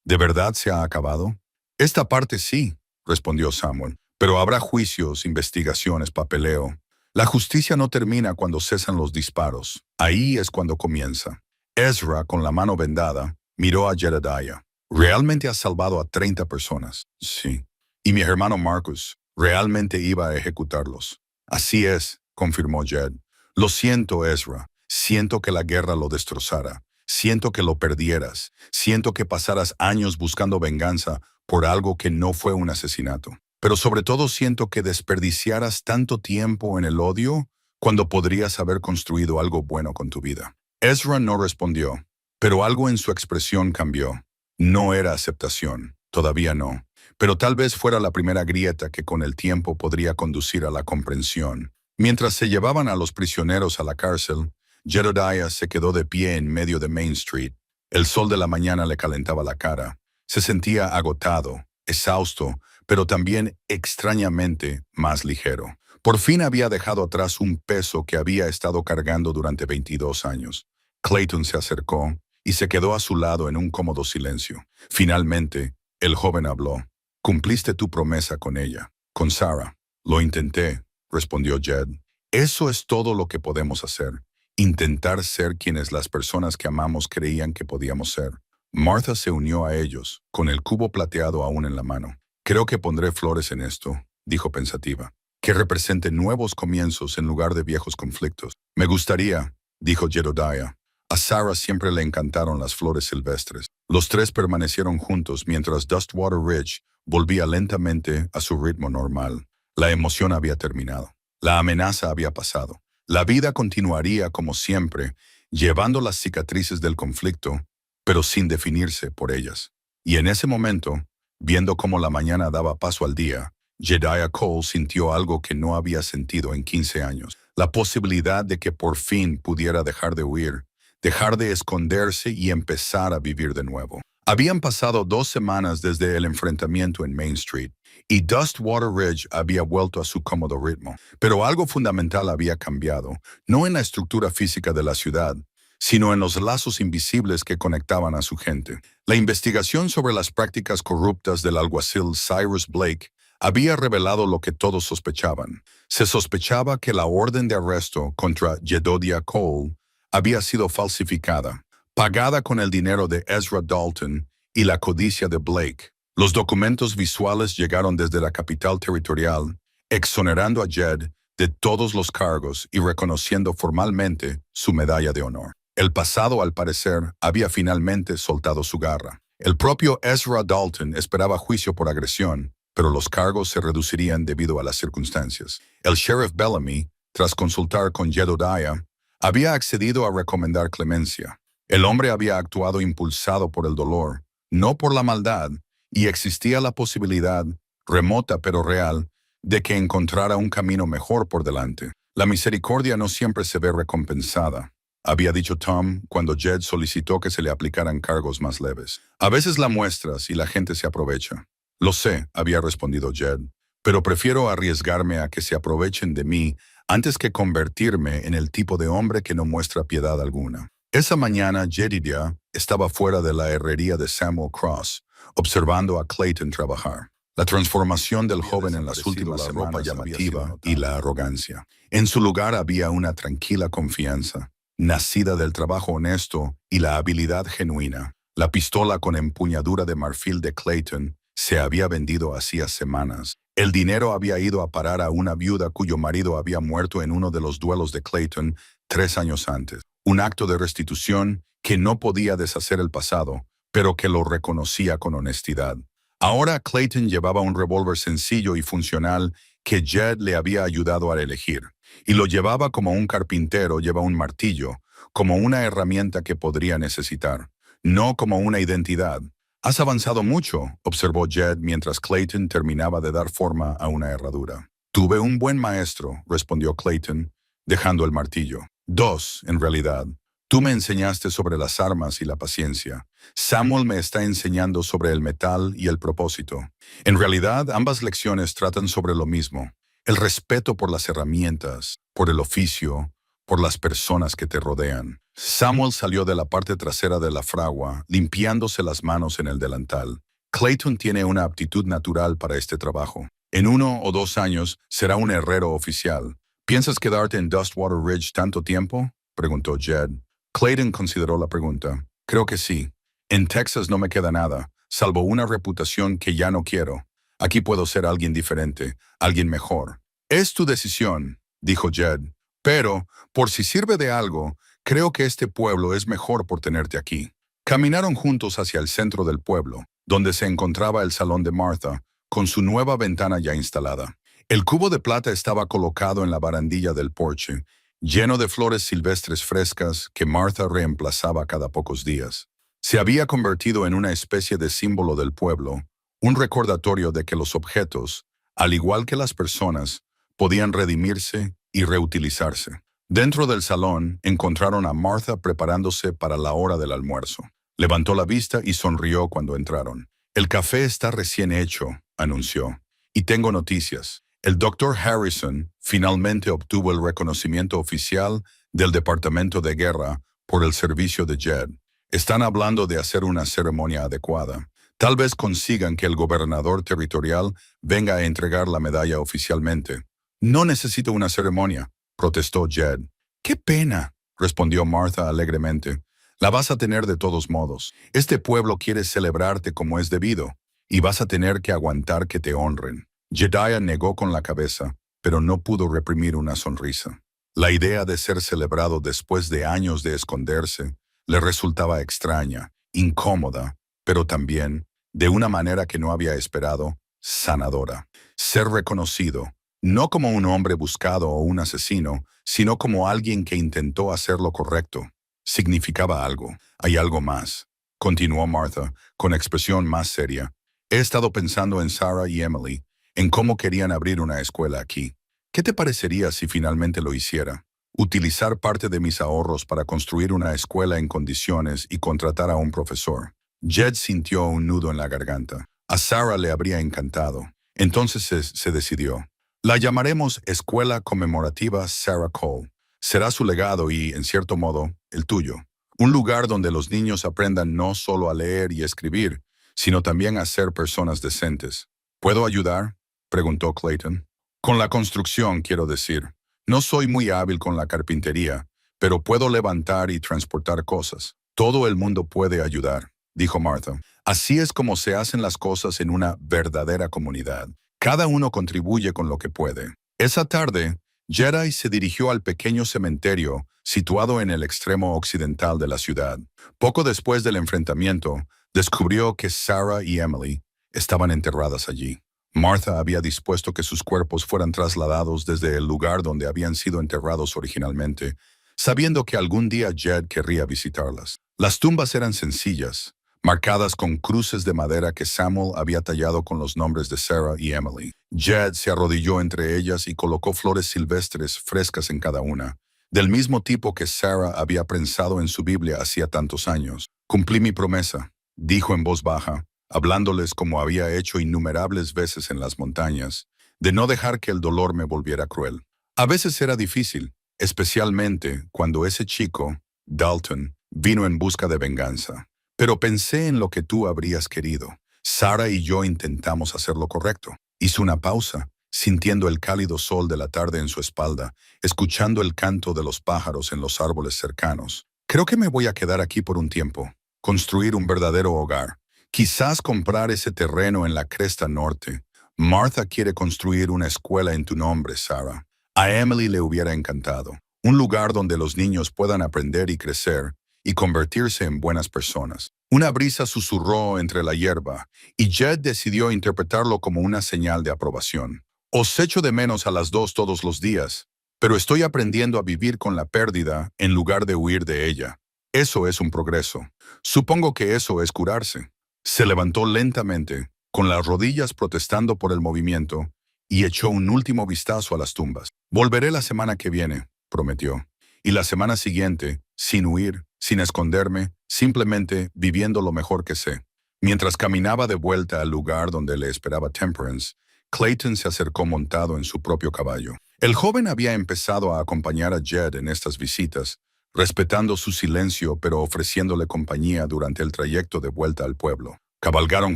¿De verdad se ha acabado? Esta parte sí, respondió Samuel. Pero habrá juicios, investigaciones, papeleo. La justicia no termina cuando cesan los disparos. Ahí es cuando comienza. Ezra, con la mano vendada, miró a Jedediah. ¿Realmente has salvado a 30 personas? Sí. Y mi hermano Marcus, realmente iba a ejecutarlos. Así es, confirmó Jed. Lo siento, Ezra. Siento que la guerra lo destrozara. Siento que lo perdieras. Siento que pasaras años buscando venganza por algo que no fue un asesinato. Pero sobre todo siento que desperdiciaras tanto tiempo en el odio cuando podrías haber construido algo bueno con tu vida. Ezra no respondió, pero algo en su expresión cambió. No era aceptación, todavía no, pero tal vez fuera la primera grieta que con el tiempo podría conducir a la comprensión. Mientras se llevaban a los prisioneros a la cárcel, Jedediah se quedó de pie en medio de Main Street. El sol de la mañana le calentaba la cara. Se sentía agotado, exhausto, pero también extrañamente más ligero. Por fin había dejado atrás un peso que había estado cargando durante 22 años. Clayton se acercó y se quedó a su lado en un cómodo silencio. Finalmente, el joven habló. Cumpliste tu promesa con ella, con Sarah. Lo intenté, respondió Jed. Eso es todo lo que podemos hacer. Intentar ser quienes las personas que amamos creían que podíamos ser. Martha se unió a ellos, con el cubo plateado aún en la mano. Creo que pondré flores en esto, dijo pensativa, que represente nuevos comienzos en lugar de viejos conflictos. Me gustaría, dijo Jedediah. A Sarah siempre le encantaron las flores silvestres. Los tres permanecieron juntos mientras Dustwater Ridge volvía lentamente a su ritmo normal. La emoción había terminado. La amenaza había pasado. La vida continuaría como siempre, llevando las cicatrices del conflicto, pero sin definirse por ellas. Y en ese momento, viendo cómo la mañana daba paso al día, Jedediah Cole sintió algo que no había sentido en 15 años. La posibilidad de que por fin pudiera dejar de huir, dejar de esconderse y empezar a vivir de nuevo. Habían pasado 2 semanas desde el enfrentamiento en Main Street, y Dustwater Ridge había vuelto a su cómodo ritmo. Pero algo fundamental había cambiado, no en la estructura física de la ciudad, sino en los lazos invisibles que conectaban a su gente. La investigación sobre las prácticas corruptas del alguacil Cyrus Blake había revelado lo que todos sospechaban. Se sospechaba que la orden de arresto contra Jedediah Cole había sido falsificada, pagada con el dinero de Ezra Dalton y la codicia de Blake. Los documentos visuales llegaron desde la capital territorial, exonerando a Jed de todos los cargos y reconociendo formalmente su medalla de honor. El pasado, al parecer, había finalmente soltado su garra. El propio Ezra Dalton esperaba juicio por agresión, pero los cargos se reducirían debido a las circunstancias. El sheriff Bellamy, tras consultar con Jedediah, había accedido a recomendar clemencia. El hombre había actuado impulsado por el dolor, no por la maldad, y existía la posibilidad, remota pero real, de que encontrara un camino mejor por delante. La misericordia no siempre se ve recompensada, había dicho Tom cuando Jed solicitó que se le aplicaran cargos más leves. A veces la muestras y la gente se aprovecha. Lo sé, había respondido Jed, pero prefiero arriesgarme a que se aprovechen de mí antes que convertirme en el tipo de hombre que no muestra piedad alguna. Esa mañana Jedediah estaba fuera de la herrería de Samuel Cross, observando a Clayton trabajar. La transformación del joven en las últimas semanas, la ropa llamativa y la arrogancia. En su lugar había una tranquila confianza, nacida del trabajo honesto y la habilidad genuina. La pistola con empuñadura de marfil de Clayton se había vendido hacía semanas. El dinero había ido a parar a una viuda cuyo marido había muerto en uno de los duelos de Clayton 3 años antes. Un acto de restitución que no podía deshacer el pasado, pero que lo reconocía con honestidad. Ahora Clayton llevaba un revólver sencillo y funcional que Jed le había ayudado a elegir, y lo llevaba como un carpintero lleva un martillo, como una herramienta que podría necesitar, no como una identidad. «Has avanzado mucho», observó Jed mientras Clayton terminaba de dar forma a una herradura. «Tuve un buen maestro», respondió Clayton, dejando el martillo. «2, en realidad. Tú me enseñaste sobre las armas y la paciencia. Samuel me está enseñando sobre el metal y el propósito. En realidad, ambas lecciones tratan sobre lo mismo. El respeto por las herramientas, por el oficio, por las personas que te rodean». Samuel salió de la parte trasera de la fragua, limpiándose las manos en el delantal. «Clayton tiene una aptitud natural para este trabajo. En 1 o 2 años será un herrero oficial. ¿Piensas quedarte en Dustwater Ridge tanto tiempo?», preguntó Jed. Clayton consideró la pregunta. «Creo que sí. En Texas no me queda nada, salvo una reputación que ya no quiero. Aquí puedo ser alguien diferente, alguien mejor». «Es tu decisión», dijo Jed. «Pero, por si sirve de algo, creo que este pueblo es mejor por tenerte aquí». Caminaron juntos hacia el centro del pueblo, donde se encontraba el salón de Martha, con su nueva ventana ya instalada. El cubo de plata estaba colocado en la barandilla del porche, lleno de flores silvestres frescas que Martha reemplazaba cada pocos días. Se había convertido en una especie de símbolo del pueblo, un recordatorio de que los objetos, al igual que las personas, podían redimirse y reutilizarse. Dentro del salón encontraron a Martha preparándose para la hora del almuerzo. Levantó la vista y sonrió cuando entraron. «El café está recién hecho», anunció. «Y tengo noticias. El Dr. Harrison finalmente obtuvo el reconocimiento oficial del Departamento de Guerra por el servicio de Jed. Están hablando de hacer una ceremonia adecuada. Tal vez consigan que el gobernador territorial venga a entregar la medalla oficialmente». «No necesito una ceremonia», protestó Jed. «¡Qué pena!», respondió Martha alegremente. «La vas a tener de todos modos. Este pueblo quiere celebrarte como es debido, y vas a tener que aguantar que te honren». Jedediah negó con la cabeza, pero no pudo reprimir una sonrisa. La idea de ser celebrado después de años de esconderse le resultaba extraña, incómoda, pero también, de una manera que no había esperado, sanadora. Ser reconocido, no como un hombre buscado o un asesino, sino como alguien que intentó hacer lo correcto, significaba algo. «Hay algo más», continuó Martha, con expresión más seria. «He estado pensando en Sarah y Emily, en cómo querían abrir una escuela aquí. ¿Qué te parecería si finalmente lo hiciera? Utilizar parte de mis ahorros para construir una escuela en condiciones y contratar a un profesor. Jed sintió un nudo en la garganta. A Sarah le habría encantado. Entonces se decidió. La llamaremos Escuela Conmemorativa Sarah Cole. Será su legado y, en cierto modo, el tuyo. Un lugar donde los niños aprendan no solo a leer y escribir, sino también a ser personas decentes. ¿Puedo ayudar?, preguntó Clayton. Con la construcción, quiero decir. No soy muy hábil con la carpintería, pero puedo levantar y transportar cosas. Todo el mundo puede ayudar, dijo Martha. Así es como se hacen las cosas en una verdadera comunidad. Cada uno contribuye con lo que puede. Esa tarde, Jedi se dirigió al pequeño cementerio situado en el extremo occidental de la ciudad. Poco después del enfrentamiento, descubrió que Sarah y Emily estaban enterradas allí. Martha había dispuesto que sus cuerpos fueran trasladados desde el lugar donde habían sido enterrados originalmente, sabiendo que algún día Jed querría visitarlas. Las tumbas eran sencillas, marcadas con cruces de madera que Samuel había tallado con los nombres de Sarah y Emily. Jed se arrodilló entre ellas y colocó flores silvestres frescas en cada una, del mismo tipo que Sarah había prensado en su Biblia hacía tantos años. Cumplí mi promesa, dijo en voz baja, hablándoles como había hecho innumerables veces en las montañas, de no dejar que el dolor me volviera cruel. A veces era difícil, especialmente cuando ese chico, Dalton, vino en busca de venganza. Pero pensé en lo que tú habrías querido. Sarah y yo intentamos hacer lo correcto. Hizo una pausa, sintiendo el cálido sol de la tarde en su espalda, escuchando el canto de los pájaros en los árboles cercanos. Creo que me voy a quedar aquí por un tiempo, construir un verdadero hogar. Quizás comprar ese terreno en la cresta norte. Martha quiere construir una escuela en tu nombre, Sarah. A Emily le hubiera encantado. Un lugar donde los niños puedan aprender y crecer y convertirse en buenas personas. Una brisa susurró entre la hierba y Jed decidió interpretarlo como una señal de aprobación. Os echo de menos a las dos todos los días, pero estoy aprendiendo a vivir con la pérdida en lugar de huir de ella. Eso es un progreso. Supongo que eso es curarse. Se levantó lentamente, con las rodillas protestando por el movimiento, y echó un último vistazo a las tumbas. Volveré la semana que viene, prometió. Y la semana siguiente, sin huir, sin esconderme, simplemente viviendo lo mejor que sé. Mientras caminaba de vuelta al lugar donde le esperaba Temperance, Clayton se acercó montado en su propio caballo. El joven había empezado a acompañar a Jed en estas visitas, respetando su silencio pero ofreciéndole compañía durante el trayecto de vuelta al pueblo. Cabalgaron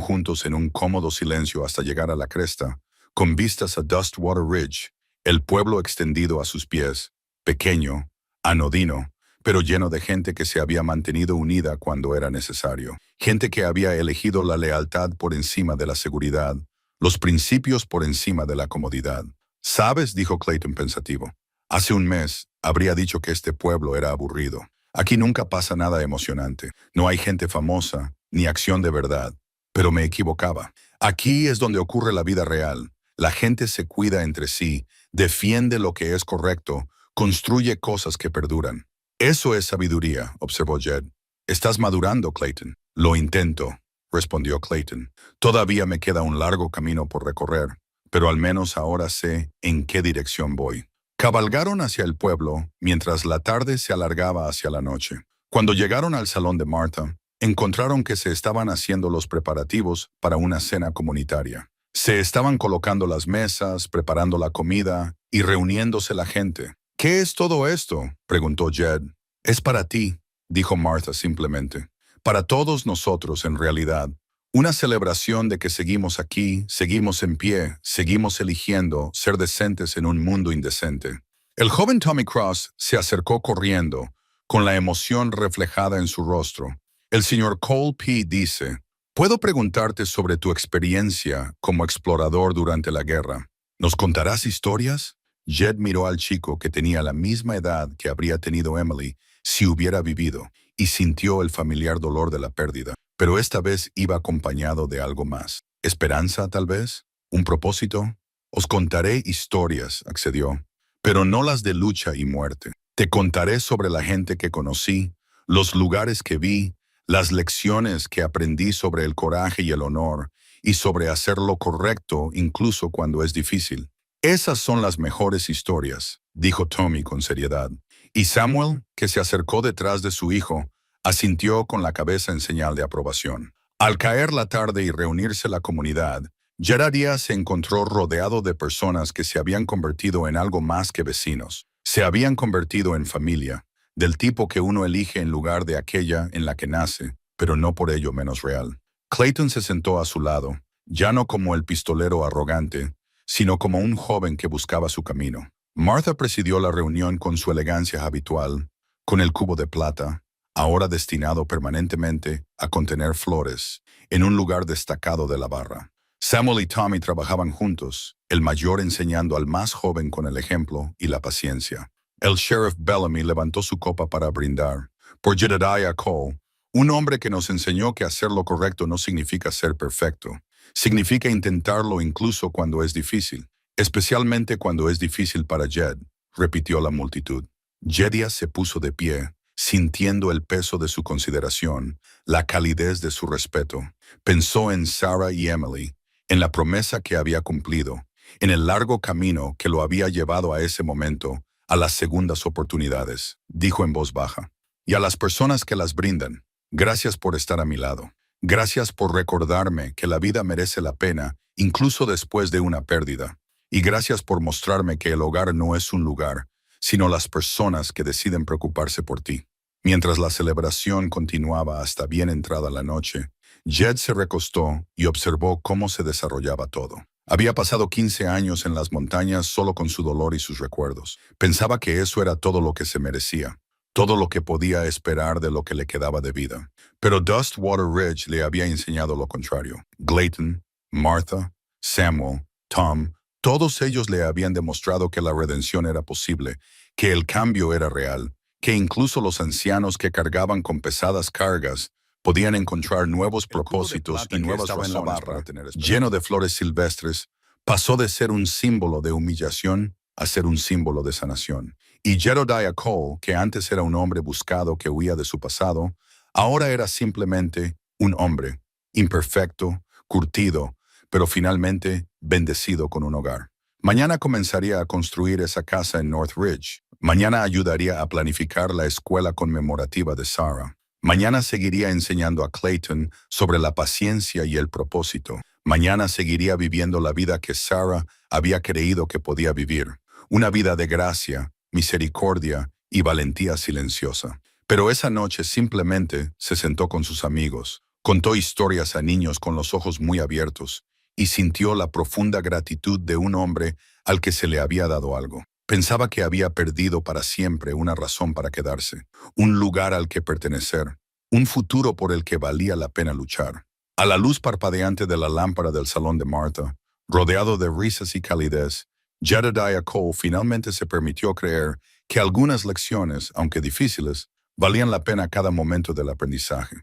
juntos en un cómodo silencio hasta llegar a la cresta, con vistas a Dustwater Ridge, el pueblo extendido a sus pies, pequeño, anodino, pero lleno de gente que se había mantenido unida cuando era necesario. Gente que había elegido la lealtad por encima de la seguridad, los principios por encima de la comodidad. ¿Sabes?, dijo Clayton pensativo. Hace un mes habría dicho que este pueblo era aburrido. Aquí nunca pasa nada emocionante. No hay gente famosa, ni acción de verdad. Pero me equivocaba. Aquí es donde ocurre la vida real. La gente se cuida entre sí, defiende lo que es correcto, construye cosas que perduran. Eso es sabiduría, observó Jed. Estás madurando, Clayton. Lo intento, respondió Clayton. Todavía me queda un largo camino por recorrer, pero al menos ahora sé en qué dirección voy. Cabalgaron hacia el pueblo mientras la tarde se alargaba hacia la noche. Cuando llegaron al salón de Martha, encontraron que se estaban haciendo los preparativos para una cena comunitaria. Se estaban colocando las mesas, preparando la comida y reuniéndose la gente. ¿Qué es todo esto?, preguntó Jed. Es para ti, dijo Martha simplemente. Para todos nosotros, en realidad. Una celebración de que seguimos aquí, seguimos en pie, seguimos eligiendo ser decentes en un mundo indecente. El joven Tommy Cross se acercó corriendo, con la emoción reflejada en su rostro. El señor Cole P. dice, ¿puedo preguntarte sobre tu experiencia como explorador durante la guerra? ¿Nos contarás historias? Jed miró al chico que tenía la misma edad que habría tenido Emily si hubiera vivido, y sintió el familiar dolor de la pérdida. Pero esta vez iba acompañado de algo más. ¿Esperanza, tal vez? ¿Un propósito? Os contaré historias, accedió, pero no las de lucha y muerte. Te contaré sobre la gente que conocí, los lugares que vi, las lecciones que aprendí sobre el coraje y el honor, y sobre hacer lo correcto incluso cuando es difícil. Esas son las mejores historias, dijo Tommy con seriedad. Y Samuel, que se acercó detrás de su hijo, asintió con la cabeza en señal de aprobación. Al caer la tarde y reunirse la comunidad, Jedediah se encontró rodeado de personas que se habían convertido en algo más que vecinos. Se habían convertido en familia, del tipo que uno elige en lugar de aquella en la que nace, pero no por ello menos real. Clayton se sentó a su lado, ya no como el pistolero arrogante, sino como un joven que buscaba su camino. Martha presidió la reunión con su elegancia habitual, con el cubo de plata, ahora destinado permanentemente a contener flores, en un lugar destacado de la barra. Samuel y Tommy trabajaban juntos, el mayor enseñando al más joven con el ejemplo y la paciencia. El sheriff Bellamy levantó su copa para brindar. Por Jedediah Cole, un hombre que nos enseñó que hacer lo correcto no significa ser perfecto. Significa intentarlo incluso cuando es difícil, especialmente cuando es difícil para Jed, repitió la multitud. Jedediah se puso de pie, sintiendo el peso de su consideración, la calidez de su respeto. Pensó en Sarah y Emily, en la promesa que había cumplido, en el largo camino que lo había llevado a ese momento, a las segundas oportunidades, dijo en voz baja. Y a las personas que las brindan, gracias por estar a mi lado. Gracias por recordarme que la vida merece la pena, incluso después de una pérdida. Y gracias por mostrarme que el hogar no es un lugar, sino las personas que deciden preocuparse por ti. Mientras la celebración continuaba hasta bien entrada la noche, Jed se recostó y observó cómo se desarrollaba todo. Había pasado 15 años en las montañas solo con su dolor y sus recuerdos. Pensaba que eso era todo lo que se merecía, todo lo que podía esperar de lo que le quedaba de vida. Pero Dustwater Ridge le había enseñado lo contrario. Clayton, Martha, Samuel, Tom, todos ellos le habían demostrado que la redención era posible, que el cambio era real, que incluso los ancianos que cargaban con pesadas cargas podían encontrar nuevos propósitos y nuevas razones para tener esperanza. Lleno de flores silvestres, pasó de ser un símbolo de humillación a ser un símbolo de sanación. Y Jedediah Cole, que antes era un hombre buscado que huía de su pasado, ahora era simplemente un hombre, imperfecto, curtido, pero finalmente bendecido con un hogar. Mañana comenzaría a construir esa casa en North Ridge. Mañana ayudaría a planificar la escuela conmemorativa de Sarah. Mañana seguiría enseñando a Clayton sobre la paciencia y el propósito. Mañana seguiría viviendo la vida que Sarah había creído que podía vivir. Una vida de gracia, misericordia y valentía silenciosa. Pero esa noche simplemente se sentó con sus amigos, contó historias a niños con los ojos muy abiertos y sintió la profunda gratitud de un hombre al que se le había dado algo. Pensaba que había perdido para siempre una razón para quedarse, un lugar al que pertenecer, un futuro por el que valía la pena luchar. A la luz parpadeante de la lámpara del salón de Martha, rodeado de risas y calidez, Jedediah Cole finalmente se permitió creer que algunas lecciones, aunque difíciles, valían la pena cada momento del aprendizaje.